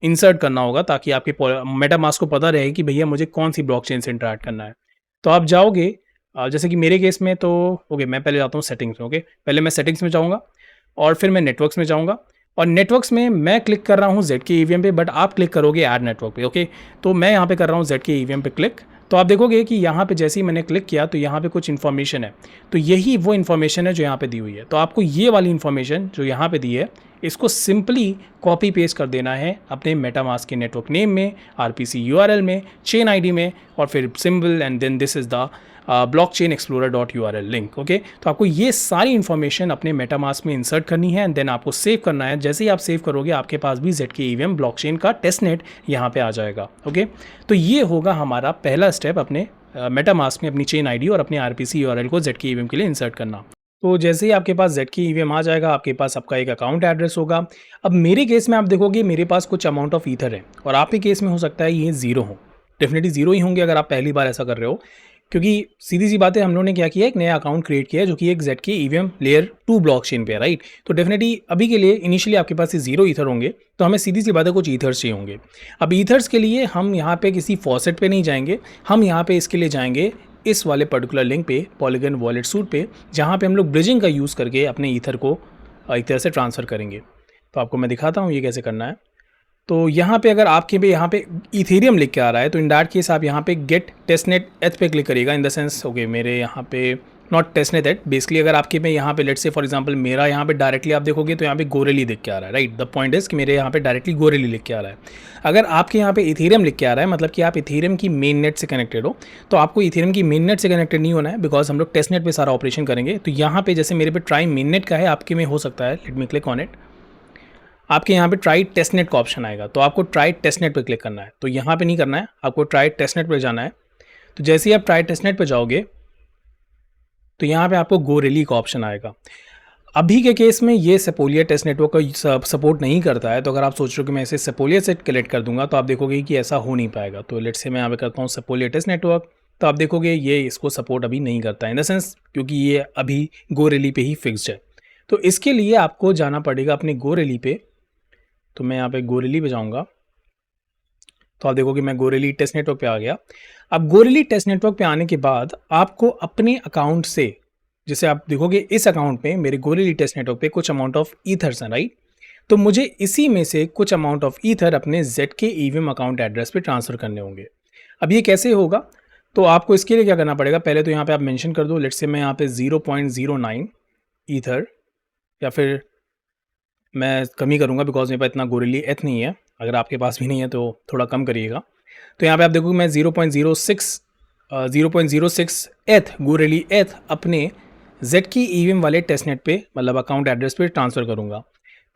इंसर्ट करना होगा ताकि आपके मेटामास्क को पता रहे कि भैया मुझे कौन सी ब्लॉकचेन से इंटरेक्ट करना है। तो आप जाओगे जैसे कि मेरे केस में तो ओके मैं पहले जाता हूँ सेटिंग्स में। ओके, पहले मैं सेटिंग्स में जाऊँगा और फिर मैं नेटवर्क्स में जाऊँगा और नेटवर्क्स में मैं क्लिक कर रहा हूँ जेड के ईवीएम पे, बट आप क्लिक करोगे ऐड नेटवर्क पे। ओके, तो मैं यहाँ पे कर रहा हूँ जेड के ईवीएम पे क्लिक। तो आप देखोगे कि यहाँ पे जैसे ही मैंने क्लिक किया तो यहाँ पे कुछ इन्फॉर्मेशन है, तो यही वो इन्फॉर्मेशन है जो यहाँ पे दी हुई है। तो आपको ये वाली इन्फॉर्मेशन जो यहाँ पे दी है इसको सिंपली कॉपी पेस्ट कर देना है अपने मेटामास्क के नेटवर्क नेम में, आरपीसी यूआरएल में, चेन आईडी में और फिर symbol and then this is the blockchainexplorer.url link. Okay, तो आपको ये सारी इन्फॉर्मेशन अपने मेटामास्क में इंसर्ट करनी है एंड देन आपको सेव करना है। जैसे ही आप सेव करोगे आपके पास भी जेड के ईवीएम ब्लॉकचेन का टेस्टनेट यहाँ पे आ जाएगा। ओके, तो ये होगा हमारा पहला स्टेप अपने मेटामास्क में अपनी चेन आईडी और अपने आरपीसी यूआरएल को जेड के ईवीएम के लिए इंसर्ट करना। तो जैसे ही आपके पास जेड की ईवीएम आ जाएगा आपके पास आपका एक अकाउंट एड्रेस होगा। अब मेरे केस में आप देखोगे मेरे पास कुछ अमाउंट ऑफ ईथर है और आपके केस में हो सकता है ये जीरो हो, डेफिनेटली जीरो ही होंगे अगर आप पहली बार ऐसा कर रहे हो, क्योंकि सीधी सी बात है हम लोगों ने क्या किया, एक नया अकाउंट क्रिएट किया है जो कि एक जेड की ईवीएम लेयर 2 ब्लॉकचेन पे है, राइट। तो डेफिनेटली अभी के लिए इनिशियली आपके पास ये जीरो ईथर होंगे, तो हमें सीधी सी बात है कुछ ईथर्स चाहिए होंगे। अब ईथर्स के लिए हम यहाँ पे किसी फॉसेट पे नहीं जाएंगे, हम यहाँ पे इसके लिए जाएंगे इस वाले पर्टिकुलर लिंक पे पॉलीगन वॉलेट सूट पे, जहाँ पे हम लोग ब्रिजिंग का यूज़ करके अपने ईथर को एक तरह से ट्रांसफ़र करेंगे। तो आपको मैं दिखाता हूँ ये कैसे करना है। तो यहाँ पे अगर आपके पे यहाँ पे इथेरियम लिख के आ रहा है तो इन दैट केस आप यहाँ पे गेट टेस्टनेट एथ पे क्लिक करिएगा, इन द सेंस ओके मेरे यहाँ पे नॉट टेस्टनेट एथ, बेसिकली अगर आपके में यहाँ पे लेट्स से फॉर एग्जांपल मेरा यहाँ पे डायरेक्टली आप देखोगे तो यहाँ पे गोरेली लिख के आ रहा है, राइट। द पॉइंट इज कि मेरे यहाँ पे डायरेक्टली गोरेली लिख के आ रहा है। अगर आपके यहाँ पे इथेरियम लिख के आ रहा है मतलब कि आप इथेरियम की मेन नेट से कनेक्टेड हो, तो आपको इथेरियम की मेन नेट से कनेक्टेड नहीं होना है बिकॉज हम लोग टेस्टनेट पे सारा ऑपरेशन करेंगे। तो यहाँ पे जैसे मेरे पे ट्राई मेन नेट का है, आपके में हो सकता है, let me click on it. आपके यहाँ पे ट्राई टेस्टनेट का ऑप्शन आएगा, तो आपको ट्राई टेस्टनेट पे क्लिक करना है। तो यहाँ पे नहीं करना है, आपको ट्राई टेस्टनेट पे जाना है। तो जैसे ही आप ट्राई टेस्टनेट पे जाओगे तो यहाँ पे आपको गो रिली का ऑप्शन आएगा। अभी के केस में ये सेपोलिया टेस्ट नेटवर्क का सपोर्ट नहीं करता है, तो अगर आप सोच रहे हो कि मैं इसे सेपोलिया से कनेक्ट कर दूंगा तो आप देखोगे कि ऐसा हो नहीं पाएगा। तो लेट्स से मैं यहाँ पे करता हूँ सेपोलिया टेस्ट नेटवर्क, तो आप देखोगे ये इसको सपोर्ट अभी नहीं करता है, इन द सेंस क्योंकि ये अभी गो रिली पे ही फिक्स्ड है। तो इसके लिए आपको जाना पड़ेगा अपने गो रिली पे। तो मैं यहाँ पे गो रिली पे जाऊँगा, तो आप देखोगे मैं गोरेली टेस्ट नेटवर्क पे आ गया। अब गोरेली टेस्ट नेटवर्क पे आने के बाद आपको अपने अकाउंट से, जैसे आप देखोगे इस अकाउंट पे मेरे गोरेली टेस्ट नेटवर्क पे कुछ अमाउंट ऑफ ईथर्स हैं, राइट। तो मुझे इसी में से कुछ अमाउंट ऑफ ईथर अपने ZK EVM अकाउंट एड्रेस पे ट्रांसफ़र करने होंगे। अब ये कैसे होगा, तो आपको इसके लिए क्या करना पड़ेगा, पहले तो यहाँ पे आप मेंशन कर दो, लेट्स से मैं यहाँ पे 0.09 ईथर, या फिर मैं कम ही करूँगा बिकॉज मेरे पास इतना गोरेली एथ नहीं है। अगर आपके पास भी नहीं है तो थोड़ा कम करिएगा। तो यहाँ पे आप देखोगे मैं 0.06 एथ गोरेली एथ अपने ZK EVM वाले टेस्टनेट पे, मतलब अकाउंट एड्रेस पे ट्रांसफ़र करूँगा।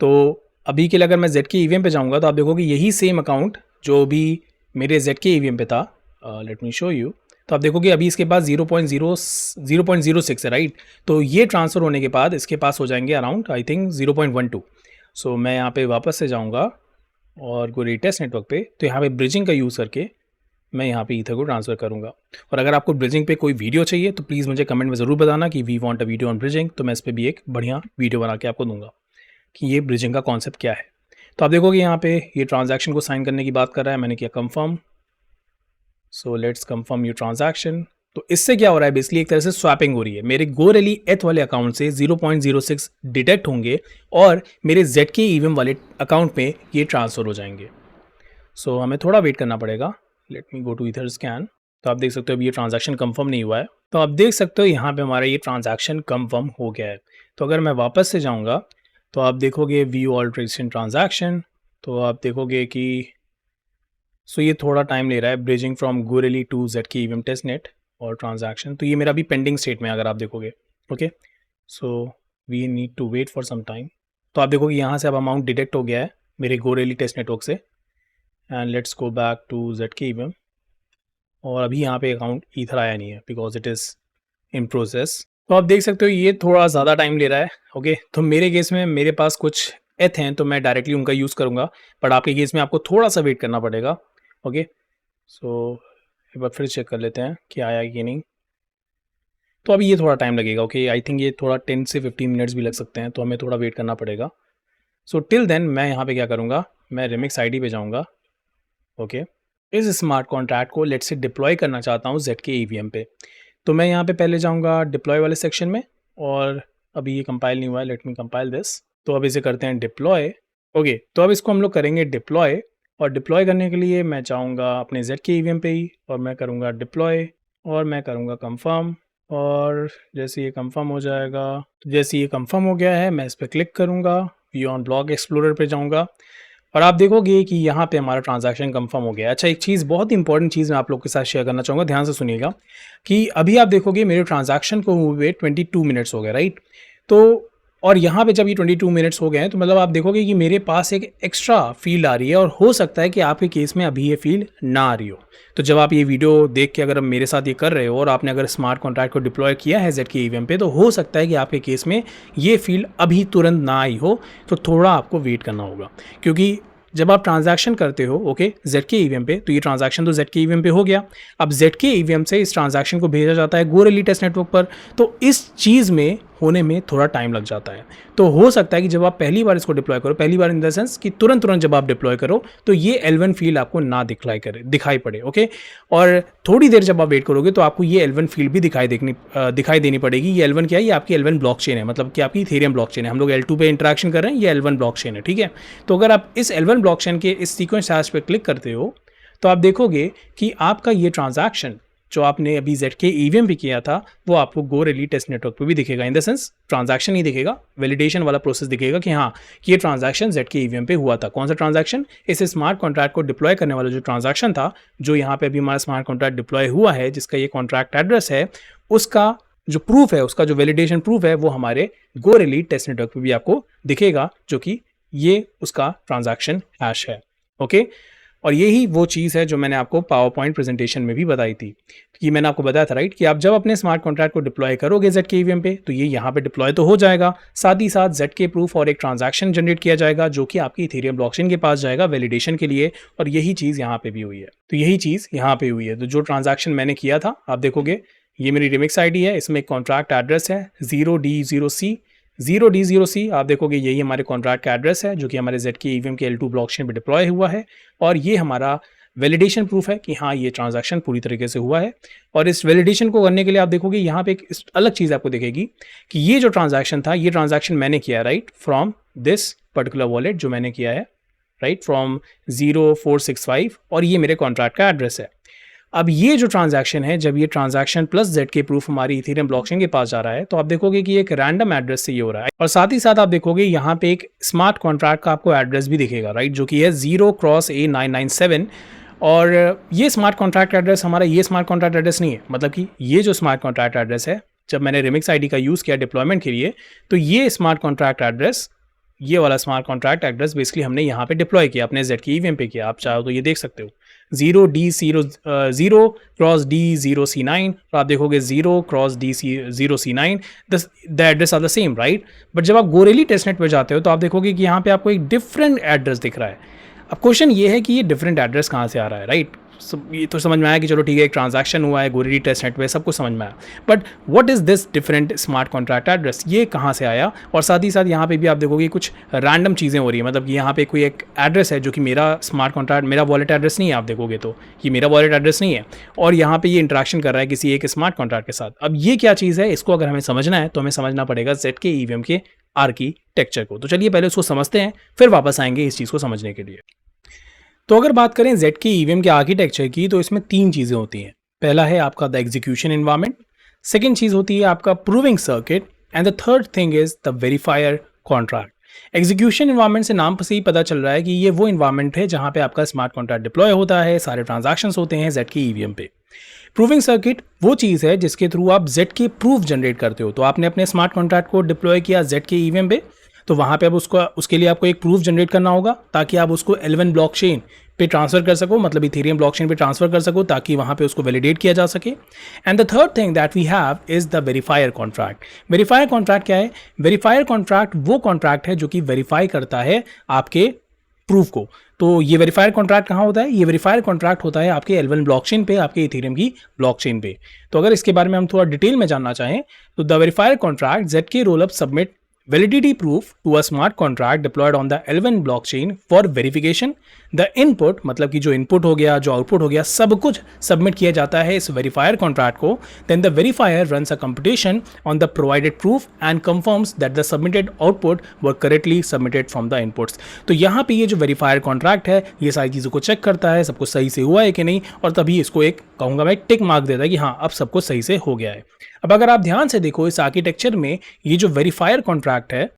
तो अभी के लिए अगर मैं ZK EVM पे जाऊँगा तो आप देखोगे यही सेम अकाउंट जो भी मेरे ZK EVM पे था, लेट मी शो यू। तो आप देखोगे अभी इसके पास 0.06 है, राइट। तो ये ट्रांसफ़र होने के बाद इसके पास हो जाएंगे अराउंड आई थिंक 0.12। सो मैं यहाँ पे वापस से जाऊँगा और गोरेली टेस्ट नेटवर्क पे, तो यहाँ पे ब्रिजिंग का यूज़ करके मैं यहाँ पे ईथर को ट्रांसफ़र करूँगा। और अगर आपको ब्रिजिंग पे कोई वीडियो चाहिए तो प्लीज़ मुझे कमेंट में ज़रूर बताना कि we want a video on bridging, तो मैं इस पर भी एक बढ़िया वीडियो बना के आपको दूंगा कि ये ब्रिजिंग का कॉन्सेप्ट क्या है। तो आप देखोगे यहाँ पे ये ट्रांजैक्शन को साइन करने की बात कर रहा है, मैंने किया confirm. So let's confirm your transaction. तो इससे क्या हो रहा है, बेसिकली एक तरह से स्वैपिंग हो रही है। मेरे गोरेली एथ वाले अकाउंट से 0.06 डिटेक्ट होंगे और मेरे ZK EVM वाले अकाउंट में ये ट्रांसफ़र हो जाएंगे। सो हमें थोड़ा वेट करना पड़ेगा। Let me go to Etherscan. तो आप देख सकते हो अभी ये ट्रांजैक्शन कंफर्म नहीं हुआ है। तो आप देख सकते हो यहाँ पे हमारा ये ट्रांजैक्शन कंफर्म हो गया है। तो अगर मैं वापस से जाऊँगा तो आप देखोगे व्यू ऑल रिसेंट ट्रांजैक्शन, तो आप देखोगे कि सो ये थोड़ा टाइम ले रहा है, bridging from Goerli to ZK EVM testnet और ट्रांजैक्शन। तो ये मेरा अभी पेंडिंग स्टेट में, अगर आप देखोगे, okay. So we need to wait for some time. तो आप देखोगे यहाँ से अब अमाउंट डिटेक्ट हो गया है मेरे गोरेली टेस्ट नेटवर्क से। And let's go back to ZK EVM, और अभी यहाँ पे अकाउंट ईथर आया नहीं है because it is in process. तो आप देख सकते हो ये थोड़ा ज़्यादा टाइम ले रहा है, ओके। तो मेरे केस में मेरे पास कुछ एथ हैं तो मैं डायरेक्टली उनका यूज़ करूँगा, बट आपके केस में आपको थोड़ा सा वेट करना पड़ेगा, ओके। सो एक बार फिर चेक कर लेते हैं कि आया कि नहीं। तो अभी ये थोड़ा टाइम लगेगा, ओके। आई थिंक ये थोड़ा 10 से 15 मिनट्स भी लग सकते हैं, तो हमें थोड़ा वेट करना पड़ेगा। सो टिल देन मैं यहाँ पे क्या करूँगा, मैं रिमिक्स ID पे जाऊँगा, ओके। इस स्मार्ट कॉन्ट्रैक्ट को लेट्स से डिप्लॉय करना चाहता हूँ ZK EVM पे। तो मैं यहाँ पे पहले जाऊँगा डिप्लॉय वाले सेक्शन में, और अभी ये कंपाइल नहीं हुआ है, लेट मी कंपाइल दिस। तो अब इसे करते हैं डिप्लॉय, ओके। तो अब इसको हम लोग करेंगे डिप्लॉय, और डिप्लॉय करने के लिए मैं चाहूँगा अपने ZK EVM पे ही, और मैं करूँगा डिप्लॉय, और मैं करूँगा कंफर्म। और जैसे ये कंफर्म हो जाएगा, तो जैसे ये कंफर्म हो गया है मैं इस पर क्लिक करूँगा, व्यू ऑन ब्लॉक एक्सप्लोरर पे जाऊँगा, और आप देखोगे कि यहाँ पे हमारा ट्रांजैक्शन कंफर्म हो गया। अच्छा, एक चीज़, बहुत इंपॉर्टेंट चीज़ मैं आप लोग के साथ शेयर करना चाहूँगा, ध्यान से सुनिएगा कि अभी आप देखोगे मेरे ट्रांजैक्शन को हुए 22 मिनट्स हो गए, राइट। तो और यहाँ पे जब ये 22 मिनट्स हो गए हैं तो मतलब आप देखोगे कि मेरे पास एक एक्स्ट्रा फील्ड आ रही है, और हो सकता है कि आपके केस में अभी ये फील्ड ना आ रही हो। तो जब आप ये वीडियो देख के अगर मेरे साथ ये कर रहे हो और आपने अगर स्मार्ट कॉन्ट्रैक्ट को डिप्लॉय किया है ZK EVM पे, तो हो सकता है कि आपके केस में ये फील्ड अभी तुरंत ना आई हो, तो थोड़ा आपको वेट करना होगा। क्योंकि जब आप ट्रांजैक्शन करते हो, ओके, ZK EVM पे, तो ये ट्रांजैक्शन तो ZK EVM पे हो गया। अब ZK EVM से इस ट्रांजैक्शन को भेजा जाता है गोरेली टेस्ट नेटवर्क पर, तो इस चीज़ में होने में थोड़ा टाइम लग जाता है। तो हो सकता है कि जब आप पहली बार इसको डिप्लॉय करो, पहली बार इन द सेंस कि तुरंत जब आप डिप्लॉय करो तो ये L1 फील्ड आपको ना दिखाई पड़े, ओके। और थोड़ी देर जब आप वेट करोगे तो आपको ये L1 फील्ड भी दिखाई देनी पड़ेगी। ये L1 क्या है, ये आपकी L1 ब्लॉकचेन है, मतलब कि आपकी इथेरियम ब्लॉकचेन है। हम लोग L2 पे इंटरेक्शन कर रहे हैं, ये L1 ब्लॉकचेन है, ठीक है। तो अगर आप इस L1 ब्लॉकचेन के इस सीक्वेंस हैश पे क्लिक करते हो तो आप देखोगे कि आपका ये ट्रांजैक्शन जो आपने अभी ZK EVM पे किया था वो आपको गोरेली टेस्ट नेटवर्क पे भी दिखेगा। इन द सेंस ट्रांजैक्शन नहीं दिखेगा, वैलिडेशन वाला प्रोसेस दिखेगा कि हाँ ये ट्रांजैक्शन ZK EVM पे हुआ था। कौन सा ट्रांजैक्शन, इस स्मार्ट कॉन्ट्रैक्ट को डिप्लॉय करने वाला जो ट्रांजैक्शन था, जो यहाँ पे अभी हमारा स्मार्ट कॉन्ट्रैक्ट डिप्लॉय हुआ है, जिसका ये कॉन्ट्रैक्ट एड्रेस है, उसका जो प्रूफ है, उसका जो वैलिडेशन प्रूफ है, वो हमारे गोरेली टेस्ट नेटवर्क पे भी आपको दिखेगा, जो कि ये उसका ट्रांजैक्शन हैश है। ओके, और यही वो चीज़ है जो मैंने आपको पावर पॉइंट प्रेजेंटेशन में भी बताई थी कि मैंने आपको बताया था राइट कि आप जब अपने स्मार्ट कॉन्ट्रैक्ट को डिप्लॉय करोगे ZK EVM पे तो ये यहाँ पे डिप्लॉय तो हो जाएगा, साथ ही साथ ZK प्रूफ और एक ट्रांजैक्शन जनरेट किया जाएगा जो कि आपकी इथेरियम ब्लॉकचेन के पास जाएगा वैलिडेशन के लिए, और यही चीज़ यहाँ पे भी हुई है। तो यही चीज़ यहाँ पे हुई है। तो जो ट्रांजैक्शन मैंने किया था आप देखोगे ये मेरी रिमिक्स ID है, इसमें एक कॉन्ट्रैक्ट एड्रेस है 0D0C आप देखोगे यही हमारे कॉन्ट्रैक्ट का एड्रेस है जो कि हमारे ZK EVM के L2 ब्लॉकचेन पे डिप्लॉय हुआ है, और ये हमारा वैलिडेशन प्रूफ है कि हाँ ये ट्रांजैक्शन पूरी तरीके से हुआ है। और इस वैलिडेशन को करने के लिए आप देखोगे यहाँ पे एक अलग चीज़ आपको दिखेगी कि ये जो ट्रांजैक्शन था ये ट्रांजैक्शन मैंने किया right from this particular wallet जो मैंने किया है राइट फ्रॉम 0465, और ये मेरे कॉन्ट्रैक्ट का एड्रेस है। अब ये जो ट्रांजैक्शन है जब ये ट्रांजैक्शन प्लस ZK प्रूफ हमारी इथेरियम ब्लॉकचेन के पास जा रहा है तो आप देखोगे कि एक रैंडम एड्रेस से ये हो रहा है, और साथ ही साथ आप देखोगे यहाँ पे एक स्मार्ट कॉन्ट्रैक्ट का आपको एड्रेस भी दिखेगा राइट जो कि है 0x A997। और ये स्मार्ट कॉन्ट्रैक्ट एड्रेस हमारा ये स्मार्ट कॉन्ट्रैक्ट एड्रेस नहीं है, मतलब कि ये जो स्मार्ट कॉन्ट्रैक्ट एड्रेस है जब मैंने रिमिक्स ID का यूज़ किया डिप्लॉयमेंट के लिए तो ये स्मार्ट कॉन्ट्रैक्ट एड्रेस, ये वाला स्मार्ट कॉन्ट्रैक्ट एड्रेस बेसिकली हमने यहाँ पे डिप्लॉय किया अपने ZK EVM पे किया। आप चाहो तो ये देख सकते हो 0x D0C9, तो आप देखोगे 0x0C9 the address are the same right. But जब आप गोरेली टेस्टनेट पे जाते हो तो आप देखोगे कि यहाँ पे आपको एक डिफरेंट एड्रेस दिख रहा है। अब क्वेश्चन ये है कि ये डिफरेंट एड्रेस कहाँ से आ रहा है राइट। ये तो समझ में आया कि चलो ठीक है एक ट्रांजैक्शन हुआ है गोरेली टेस्टनेट पे, सब कुछ समझ में आया, but what is this different smart contract address, ये कहाँ से आया। और साथ ही साथ यहाँ पे भी आप देखोगे कुछ रैंडम चीज़ें हो रही है, मतलब कि यहाँ पे कोई एक एड्रेस है जो कि मेरा स्मार्ट कॉन्ट्रैक्ट मेरा वॉलेट एड्रेस नहीं है, आप देखोगे तो ये मेरा वॉलेट एड्रेस नहीं है, और यहाँ पे ये इंटरेक्शन कर रहा है किसी एक स्मार्ट कॉन्ट्रैक्ट के साथ। अब ये क्या चीज़ है, इसको अगर हमें समझना है तो हमें समझना पड़ेगा ZK EVM के आर्किटेक्चर को। तो चलिए पहले उसको समझते हैं फिर वापस आएंगे इस चीज़ को समझने के लिए। तो अगर बात करें ZK EVM के आर्किटेक्चर की तो इसमें तीन चीज़ें होती हैं। पहला है आपका द एग्जीक्यूशन एनवायरनमेंट, सेकेंड चीज़ होती है आपका proving circuit, and the third thing is the verifier contract. Execution environment से नाम से ही पता चल रहा है कि ये वो एनवायरनमेंट है जहाँ पे आपका स्मार्ट कॉन्ट्रैक्ट डिप्लॉय होता है, सारे ट्रांजैक्शंस होते हैं ZK EVM पे। प्रूविंग सर्किट वो चीज़ है जिसके थ्रू आप ZK प्रूफ जनरेट करते हो। तो आपने अपने स्मार्ट कॉन्ट्रैक्ट को डिप्लॉय किया ZK EVM पे, तो वहाँ पे अब उसके लिए आपको एक प्रूफ जनरेट करना होगा ताकि आप उसको L1 ब्लॉकचेन पे ट्रांसफर कर सको, मतलब इथेरियम ब्लॉकचेन पे ट्रांसफर कर सको ताकि वहाँ पे उसको वैलिडेट किया जा सके। And the third thing that we have is the verifier contract. Verifier contract क्या है? वेरीफायर कॉन्ट्रैक्ट वो कॉन्ट्रैक्ट है जो कि वेरीफाई करता है आपके प्रूफ को। तो ये वेरीफायर कॉन्ट्रैक्ट कहाँ होता है? ये वेरीफायर कॉन्ट्रैक्ट होता है आपके L1 ब्लॉकचेन पे, आपके इथेरियम की ब्लॉकचेन पे। तो अगर इसके बारे में हम थोड़ा डिटेल में जानना चाहें तो the verifier contract ZK rollup submit validity proof to a smart contract deployed on the L1 blockchain for verification। the input मतलब कि जो input हो गया, जो output हो गया, सब कुछ सबमिट किया जाता है इस verifier contract को। then the verifier runs a computation on the provided proof and confirms that the submitted output were correctly submitted from the inputs। तो यहाँ पे ये जो verifier contract है ये सारी चीज़ों को चेक करता है सब कुछ सही से हुआ है कि नहीं, और तभी इसको एक कहूँगा मैं टिक मार्क देता है कि हाँ अब सब कुछ सही से हो गया है। अब अगर आप ध्यान से देखो इस आर्किटेक्चर में ये जो वेरीफायर कॉन्ट्रैक्ट है,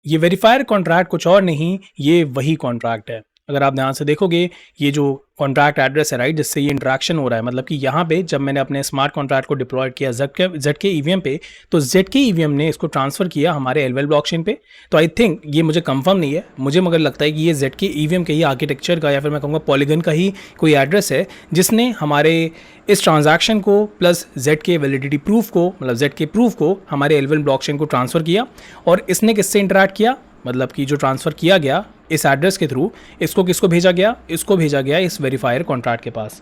ये वेरीफायर कॉन्ट्रैक्ट कुछ और नहीं, ये वही कॉन्ट्रैक्ट है। अगर आप ध्यान से देखोगे ये जो कॉन्ट्रैक्ट एड्रेस है राइट जिससे ये इंटरेक्शन हो रहा है, मतलब कि यहाँ पे जब मैंने अपने स्मार्ट कॉन्ट्रैक्ट को डिप्लॉय किया ZK EVM पे तो ZK EVM ने इसको ट्रांसफर किया हमारे L1 ब्लॉकचेन पे। तो आई थिंक ये मुझे कंफर्म नहीं है, मुझे मगर लगता है कि ये ZK EVM के ही आर्किटेक्चर का या फिर मैं कहूँगा पॉलीगन का ही कोई एड्रेस है जिसने हमारे इस ट्रांजैक्शन को प्लस ZK वैलिडिटी प्रूफ को, मतलब ZK प्रूफ को हमारे L1 ब्लॉकचेन को ट्रांसफ़र किया। और इसने किससे इंटरैक्ट किया, मतलब कि जो ट्रांसफ़र किया गया इस एड्रेस के थ्रू, इसको किसको भेजा गया? इसको भेजा गया इस वेरीफायर कॉन्ट्रैक्ट के पास।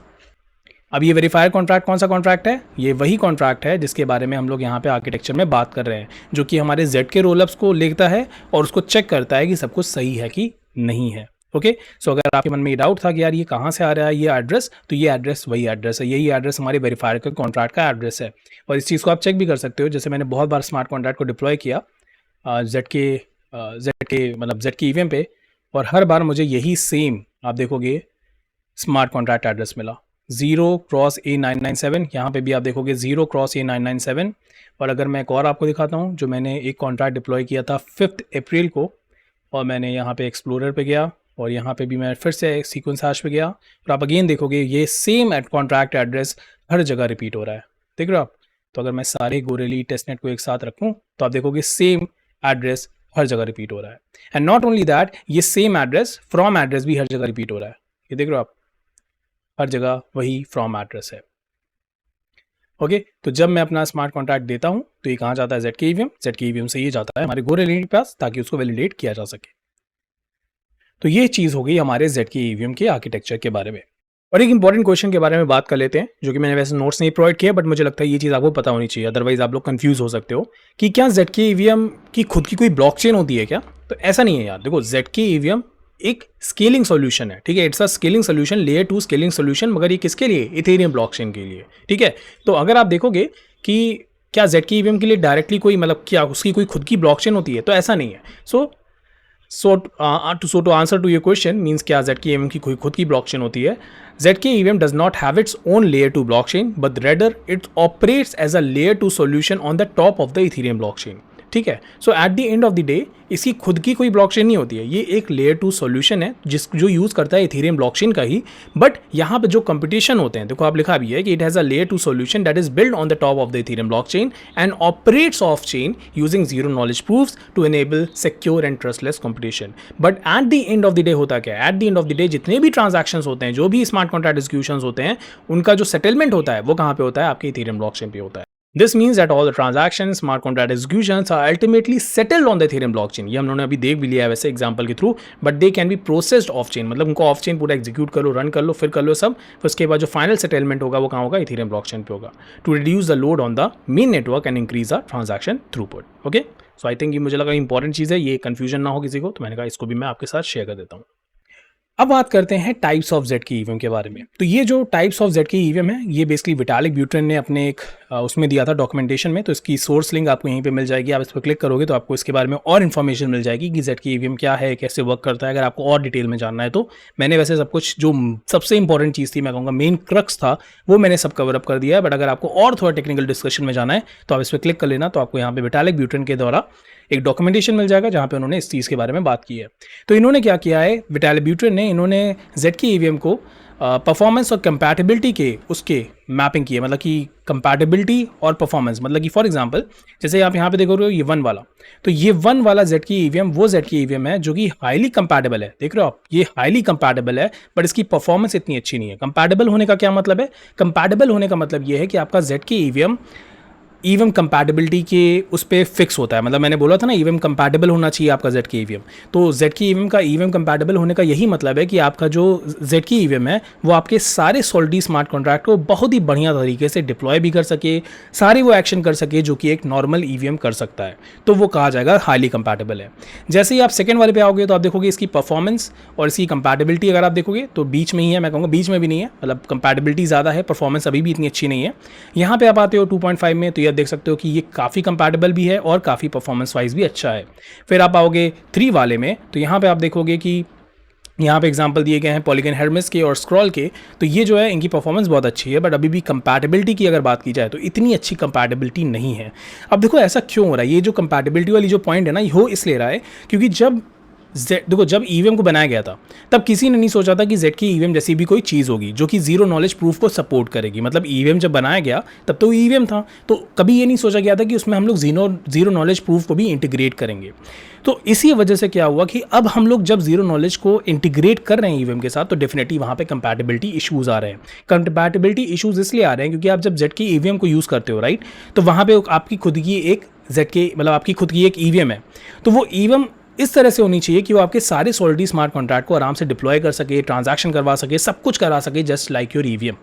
अब ये वेरीफायर कॉन्ट्रैक्ट कौन सा कॉन्ट्रैक्ट है? ये वही कॉन्ट्रैक्ट है जिसके बारे में हम लोग यहाँ पे आर्किटेक्चर में बात कर रहे हैं, जो कि हमारे ZK रोलअप्स को लेता है और उसको चेक करता है कि सब कुछ सही है कि नहीं है। ओके, सो अगर आपके मन में ये डाउट था कि यार ये कहाँ से आ रहा है ये एड्रेस, तो ये एड्रेस वही एड्रेस है, यही एड्रेस हमारे वेरीफायर के कॉन्ट्रैक्ट का एड्रेस है। और इस चीज़ को आप चेक भी कर सकते हो, जैसे मैंने बहुत बार स्मार्ट कॉन्ट्रैक्ट को डिप्लॉय किया ZK EVM पे, और हर बार मुझे यही सेम आप देखोगे स्मार्ट कॉन्ट्रैक्ट एड्रेस मिला 0x A997। यहाँ पे भी आप देखोगे 0x A997। और अगर मैं एक और आपको दिखाता हूँ, जो मैंने एक कॉन्ट्रैक्ट डिप्लॉय किया था 5 अप्रैल को, और मैंने यहाँ पे एक्सप्लोरर पे गया और यहाँ पे भी मैं फिर से सीक्वेंस हैश पे गया, और आप अगेन देखोगे ये सेम कॉन्ट्रैक्ट एड्रेस हर जगह रिपीट हो रहा है। देख रहे हो आप? तो अगर मैं सारे गोरेली टेस्टनेट को एक साथ रखूँ तो आप देखोगे सेम एड्रेस हर जगह रिपीट हो रहा है। एंड नॉट ओनली दैट, ये सेम एड्रेस, फ्रॉम एड्रेस भी हर जगह रिपीट हो रहा है। ये देख रहे हो आप, हर जगह वही फ्रॉम एड्रेस है। ओके, तो जब मैं अपना स्मार्ट कॉन्ट्रैक्ट देता हूँ तो ये कहाँ जाता है, Z K EVM, Z K EVM से ये जाता है हमारे गोरेलिटी के पास ताकि उसको वैलिडेट किया जा सके। तो ये चीज़ हो गई हमारे जेड के ईवीएम के आर्किटेक्चर के बारे में। और एक इंपॉर्टेंट क्वेश्चन के बारे में बात कर लेते हैं, जो कि मैंने वैसे नोट्स नहीं प्रोवाइड किया, बट मुझे लगता है ये चीज़ आपको पता होनी चाहिए, अदरवाइज आप लोग कंफ्यूज हो सकते हो कि क्या जेड के ईवीएम की खुद की कोई ब्लॉकचेन होती है क्या। तो ऐसा नहीं है यार, देखो जेड के ईवीएम एक स्केलिंग सॉल्यूशन है, ठीक है, it's a scaling solution, layer 2 scaling solution, मगर ये किसके लिए, इथेरियम ब्लॉकचेन के लिए, ठीक है। तो अगर आप देखोगे कि क्या जेड के ईवीएम के लिए डायरेक्टली कोई मतलब क्या उसकी कोई खुद की ब्लॉकचेन होती है, तो ऐसा नहीं है। तो answer to your question means क्या जेड के ईवीएम की कोई खुद की ब्लॉकचेन होती है। Z K EVM does not have its own layer 2 blockchain, but rather it operates as a layer 2 solution on the top of the Ethereum blockchain, ठीक है। So at the end of the day इसकी खुद की कोई blockchain नहीं होती है, ये एक लेयर 2 सॉल्यूशन है जो यूज़ करता है इथेरियम ब्लॉकचेन का ही। बट यहाँ पे जो कंपटीशन होते हैं, देखो आप लिखा भी है कि it has a layer 2 solution that is build on the top of the Ethereum blockchain and operates off chain using zero knowledge proofs to enable secure and trustless competition. But at the end of the day होता क्या है, at the end of the day जितने भी transaction होते हैं, जो भी smart contract executions होते हैं, उनका जो सेटलमेंट होता है वो कहाँ पे होता है, आपके इथेरियम ब्लॉकचेन पे होता है। This means that all the transactions, smart contract executions are ultimately settled on the Ethereum blockchain. ये हम लोगों ने अभी देख भी लिया है वैसे एग्जांपल के through, but they can be processed of chain, मतलब उनको ऑफ चेन पूरा एग्जीक्यूट कर लो, रन कर लो, फिर कर लो सब, फिर उसके बाद जो फाइनल सेटलमेंट होगा वो कहाँ होगा, इथेरियम ब्लॉकचेन पे होगा, to reduce the load on the main network and increase the transaction throughput. Okay, so I think ये मुझे लगा इंपॉर्टेंट चीज़ है, ये कन्फ्यूजन ना हो किसी को, तो मैंने कहा इसको भी मैं आपके साथ शेयर कर देता हूँ। अब बात करते हैं types of Z K EVM के बारे में। तो ये जो types of Z K EVM है, ये बेसिकली विटालिक ब्यूटेन ने अपने एक उसमें दिया था डॉक्यूमेंटेशन में, तो इसकी सोर्स लिंक आपको यहीं पे मिल जाएगी। आप इस पर क्लिक करोगे तो आपको इसके बारे में और इन्फॉर्मेशन मिल जाएगी कि जेड के ईवीएम क्या है, कैसे वर्क करता है। अगर आपको और डिटेल में जानना है तो मैंने वैसे सब कुछ, जो सबसे इंपॉर्टेंट चीज़ थी, मैं कहूँगा मेन क्रक्स था, वो मैंने सब कवर अप कर दिया है। बट अगर आपको और थोड़ा टेक्निकल डिस्कशन में जाना है तो आप इस पर क्लिक कर लेना, तो आपको यहाँ पे विटालिक ब्यूटेन के द्वारा एक डॉक्यूमेंटेशन मिल जाएगा जहाँ पे उन्होंने इस चीज़ के बारे में बात की है। तो इन्होंने क्या किया है, विटालिक ब्यूटेन ने, इन्होंने जेड के ईवीएम को परफॉर्मेंस और कंपैटिबिलिटी के उसके मैपिंग की है, मतलब कि कंपैटिबिलिटी और परफॉर्मेंस, मतलब कि फॉर एग्जांपल जैसे आप यहाँ पे देखो रहे हो ये 1 वाला, तो ये 1 वाला जेड के ईवीएम वो जेड के ईवीएम है जो कि हाईली कंपैटिबल है। देख रहे हो आप, ये हाईली कंपैटिबल है, बट इसकी परफॉर्मेंस इतनी अच्छी नहीं है। कंपैटिबल होने का क्या मतलब है, कंपैटिबल होने का मतलब ये है कि आपका जेड के ईवीएम कंपैटिबिलिटी के उस पर फिक्स होता है। मतलब मैंने बोला था ना, ईवीएम कंपैटिबल होना चाहिए आपका जेड के ईवीएम, तो जेड के ईवीएम का ईवीएम कंपैटिबल होने का यही मतलब है कि आपका जो जेड के ईवीएम है वो आपके सारे सॉलिडिटी स्मार्ट कॉन्ट्रैक्ट को बहुत ही बढ़िया तरीके से डिप्लॉय भी कर सके, सारे वो एक्शन कर सके जो कि एक नॉर्मल ईवीएम कर सकता है, तो वो कहा जाएगा हाईली कंपैटिबल है। जैसे ही आप सेकेंड वाले पे आओगे तो आप देखोगे इसकी परफॉर्मेंस और इसकी कंपैटिबिलिटी, अगर आप देखोगे तो बीच में ही है, मैं कहूँगा बीच में भी नहीं है, मतलब कंपैटिबिलिटी ज़्यादा है, परफॉर्मेंस अभी भी इतनी अच्छी नहीं है। यहाँ पे आप आते हो 2.5 में, तो ये देख सकते हो कि ये काफ़ी कंपैटिबल भी है और काफ़ी परफॉर्मेंस वाइज भी अच्छा है। फिर आप आओगे 3 वाले में, तो यहाँ पे आप देखोगे कि यहाँ पे एग्जांपल दिए गए हैं पॉलीगन हेर्मेस के और स्क्रॉल के, तो ये जो है इनकी परफॉर्मेंस बहुत अच्छी है, बट अभी भी कंपैटिबिलिटी की अगर बात की जाए तो इतनी अच्छी कंपैटिबिलिटी नहीं है। अब देखो ऐसा क्यों हो रहा है, ये जो कंपैटिबिलिटी वाली जो पॉइंट है ना, ये हो इसलिए रहा है क्योंकि जब ईवीएम को बनाया गया था तब किसी ने नहीं सोचा था कि जेड की ईवीएम जैसी भी कोई चीज़ होगी जो कि जीरो नॉलेज प्रूफ को सपोर्ट करेगी। मतलब ईवीएम जब बनाया गया तब तो ईवीएम था, तो कभी ये नहीं सोचा गया था कि उसमें हम लोग जीरो नॉलेज प्रूफ को भी इंटीग्रेट करेंगे। तो इसी वजह से क्या हुआ कि अब हम लोग जब जीरो नॉलेज को इंटीग्रेट कर रहे हैं ईवीएम के साथ, तो डेफिनेटली वहाँ पे कंपैटिबिलिटी इश्यूज़ आ रहे हैं। कंपैटिबिलिटी इश्यूज़ इसलिए आ रहे हैं क्योंकि आप जब जेड की ईवीएम को यूज़ करते हो, राइट, तो वहाँ पे आपकी खुद की एक जेड के मतलब आपकी खुद की एक ईवीएम है, तो वो ईवीएम इस तरह से होनी चाहिए कि वो आपके सारे सॉलिडिटी स्मार्ट कॉन्ट्रैक्ट को आराम से डिप्लॉय कर सके, ट्रांजैक्शन करवा सके, सब कुछ करा सके, जस्ट लाइक योर ईवीएम।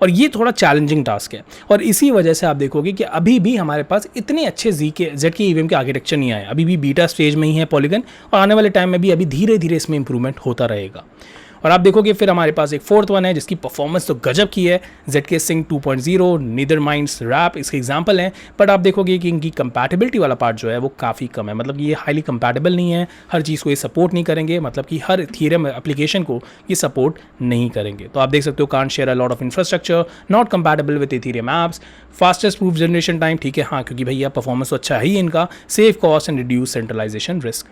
और ये थोड़ा चैलेंजिंग टास्क है, और इसी वजह से आप देखोगे कि अभी भी हमारे पास इतने अच्छे जेड के ईवीएम के आर्किटेक्चर नहीं आए, अभी भी बीटा स्टेज में ही है पॉलीगन, और आने वाले टाइम में भी अभी धीरे धीरे इसमें इंप्रूवमेंट होता रहेगा। और आप देखोगे फिर हमारे पास एक 4th वन है जिसकी परफॉर्मेंस तो गजब की है, ZK Sync 2.0, neither minds wrap इसके एग्जांपल हैं, बट आप देखोगे कि इनकी कंपैटिबिलिटी वाला पार्ट जो है वो काफ़ी कम है। मतलब ये हाईली कंपैटिबल नहीं है, हर चीज़ को ये सपोर्ट नहीं करेंगे, मतलब कि हर थ्योरम एप्लीकेशन को ये सपोर्ट नहीं करेंगे। तो आप देख सकते हो can't share a lot of infrastructure, not compatible with Ethereum apps, fastest proof generation time, ठीक है हाँ, क्योंकि भैया परफॉर्मेंस तो अच्छा है ही इनका, save cost and reduce centralisation risk.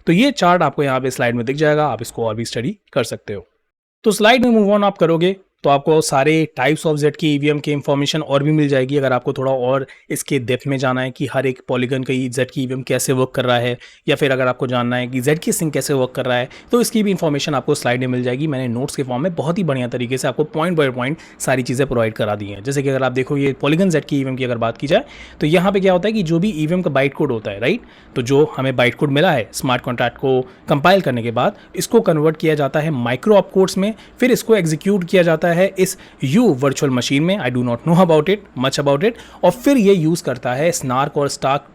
तो ये चार्ट आपको यहाँ पे स्लाइड में दिख जाएगा, आप इसको और भी स्टडी कर सकते हो। तो स्लाइड में मूव ऑन आप करोगे तो आपको सारे types of Z K EVM के इन्फॉर्मेशन और भी मिल जाएगी अगर आपको थोड़ा और इसके डेप्थ में जाना है कि हर एक पॉलीगन का जेड की ईवीएम कैसे वर्क कर रहा है, या फिर अगर आपको जानना है कि जेड की सिंक कैसे वर्क कर रहा है, तो इसकी भी इन्फॉर्मेशन आपको स्लाइड में मिल जाएगी। मैंने नोट्स के फॉर्म में बहुत ही बढ़िया तरीके से आपको पॉइंट बाय पॉइंट सारी चीज़ें प्रोवाइड करा दी हैं। जैसे कि अगर आप देखो ये पॉलीगन जेड की ईवीएम की अगर बात की जाए तो यहाँ पे क्या होता है कि जो भी ईवीएम का बाइट कोड होता है, राइट, तो जो हमें बाइट कोड मिला है स्मार्ट कॉन्ट्रैक्ट को कंपाइल करने के बाद इसको कन्वर्ट किया जाता है माइक्रो ऑप कोड्स में, फिर इसको एग्जीक्यूट किया जाता है इस यू वर्चुअल मशीन में। I do not know about it much about it. और फिर ये यूज़ करता है स्नार्क और स्टार्क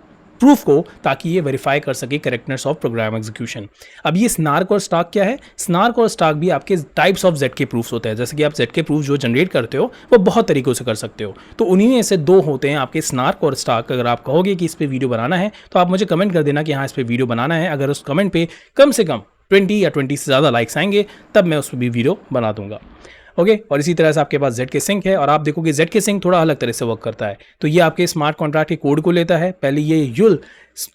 प्रूफ को ताकि ये वेरीफाई कर सके करेक्टनेस ऑफ प्रोग्राम एग्जीक्यूशन। अब ये स्नार्क और स्टार्क क्या है? स्नार्क और स्टार्क भी आपके टाइप्स ऑफ जेड के प्रूफ्स होते हैं। जैसे कि आप जेड के प्रूफ जो जनरेट करते हो वो बहुत तरीकों से कर सकते हो, तो उन्हीं में से दो होते हैं आपके स्नार्क और स्टार्क। अगर आप कहोगे कि इस पर वीडियो बनाना है तो आप मुझे कमेंट कर देना कि हाँ इस पर वीडियो बनाना है। अगर उस कमेंट पे कम से कम 20 या 20 से ज़्यादा लाइक्स आएंगे तब मैं उस पर भी वीडियो बना दूंगा। ओके और इसी तरह से आपके पास जेड के सिंक है, और आप देखोगे जेड के सिंक थोड़ा अलग तरह से वर्क करता है। तो ये आपके स्मार्ट कॉन्ट्रैक्ट के कोड को लेता है, पहले ये यूल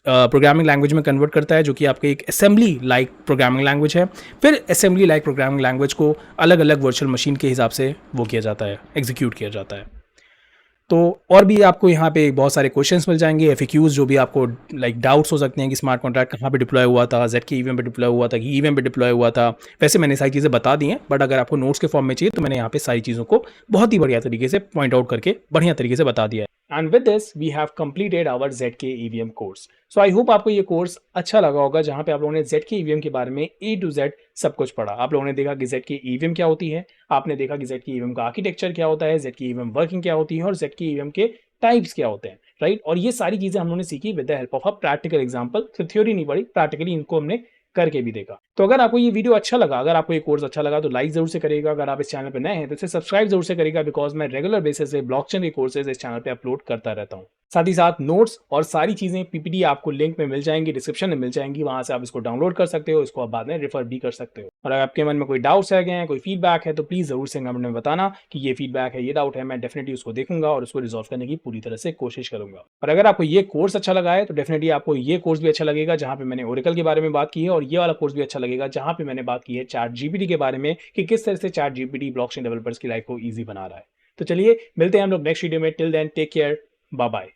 प्रोग्रामिंग लैंग्वेज में कन्वर्ट करता है जो कि आपके एक असेंबली लाइक प्रोग्रामिंग लैंग्वेज है। फिर असेंबली लाइक प्रोग्रामिंग लैंग्वेज को अलग अलग वर्चुअल मशीन के हिसाब से वो किया जाता है, एग्जीक्यूट किया जाता है। तो और भी आपको यहाँ पे बहुत सारे क्वेश्चंस मिल जाएंगे, एफएक्यूज जो भी आपको लाइक डाउट्स हो सकते हैं कि स्मार्ट कॉन्ट्रैक्ट कहाँ पे डिप्लॉय हुआ था, जेड के ईवीएम पे डिप्लॉय हुआ था कि ईवीएम पे डिप्लॉय हुआ था। वैसे मैंने सारी चीज़ें बता दी हैं, बट अगर आपको नोट्स के फॉर्म में चाहिए तो मैंने यहाँ पे सारी चीज़ों को बहुत ही बढ़िया तरीके से पॉइंट आउट करके बढ़िया तरीके से बता दिया है। And with this we have completed our ZK EVM course. So I hope आपको ये कोर्स अच्छा लगा होगा, जहाँ पे आप लोगों ने ZK EVM के बारे में A to Z सब कुछ पढ़ा। आप लोगों ने देखा कि ZK EVM क्या होती है, आपने देखा कि ZK EVM का आर्किटेक्चर क्या होता है, ZK EVM वर्किंग क्या होती है, और ZK EVM के टाइप्स क्या होते हैं, राइट। और ये सारी चीजें हम लोगों ने सीखी with the help of a practical example. सिर्फ थ्योरी नहीं पढ़ी, प्रैक्टिकली इनको हमने करके भी देखा। तो अगर आपको ये वीडियो अच्छा लगा, अगर आपको ये कोर्स अच्छा लगा तो लाइक जरूर से करिएगा। अगर आप इस चैनल पे नए हैं तो इसे सब्सक्राइब जरूर से करिएगा, बिकॉज मैं रेगुलर बेसिस पे ब्लॉकचेन के कोर्सेज इस चैनल पे अपलोड करता रहता हूँ। साथ ही साथ नोट्स और सारी चीजें पीपीटी आपको लिंक में मिल जाएंगी, डिस्क्रिप्शन में मिल जाएंगी, वहां से आप इसको डाउनलोड कर सकते हो, इसको आप बाद में रेफर भी कर सकते हो। और अगर आपके मन में कोई डाउट्स है गए, कोई फीडबैक है, तो प्लीज जरूर से कमेंट में बताना कि ये फीडबैक है, ये डाउट है। मैं डेफिनेटली उसको देखूंगा और उसको रिजॉल्व करने की पूरी तरह से कोशिश करूंगा। और अगर आपको ये कोर्स अच्छा लगा है तो डेफिनेटली आपको ये कोर्स भी अच्छा लगेगा, जहां पे मैंने ओरेकल के बारे में बात की है, और ये वाला कोर्स भी अच्छा लगेगा जहां पे मैंने बात की है चैट जीपीटी के बारे में कि किस तरह से चैट जीपीटी ब्लॉकचेन डेवलपर्स की लाइफ को ईजी बना रहा है। तो चलिए मिलते हैं हम लोग नेक्स्ट वीडियो में। Till then take care, bye bye.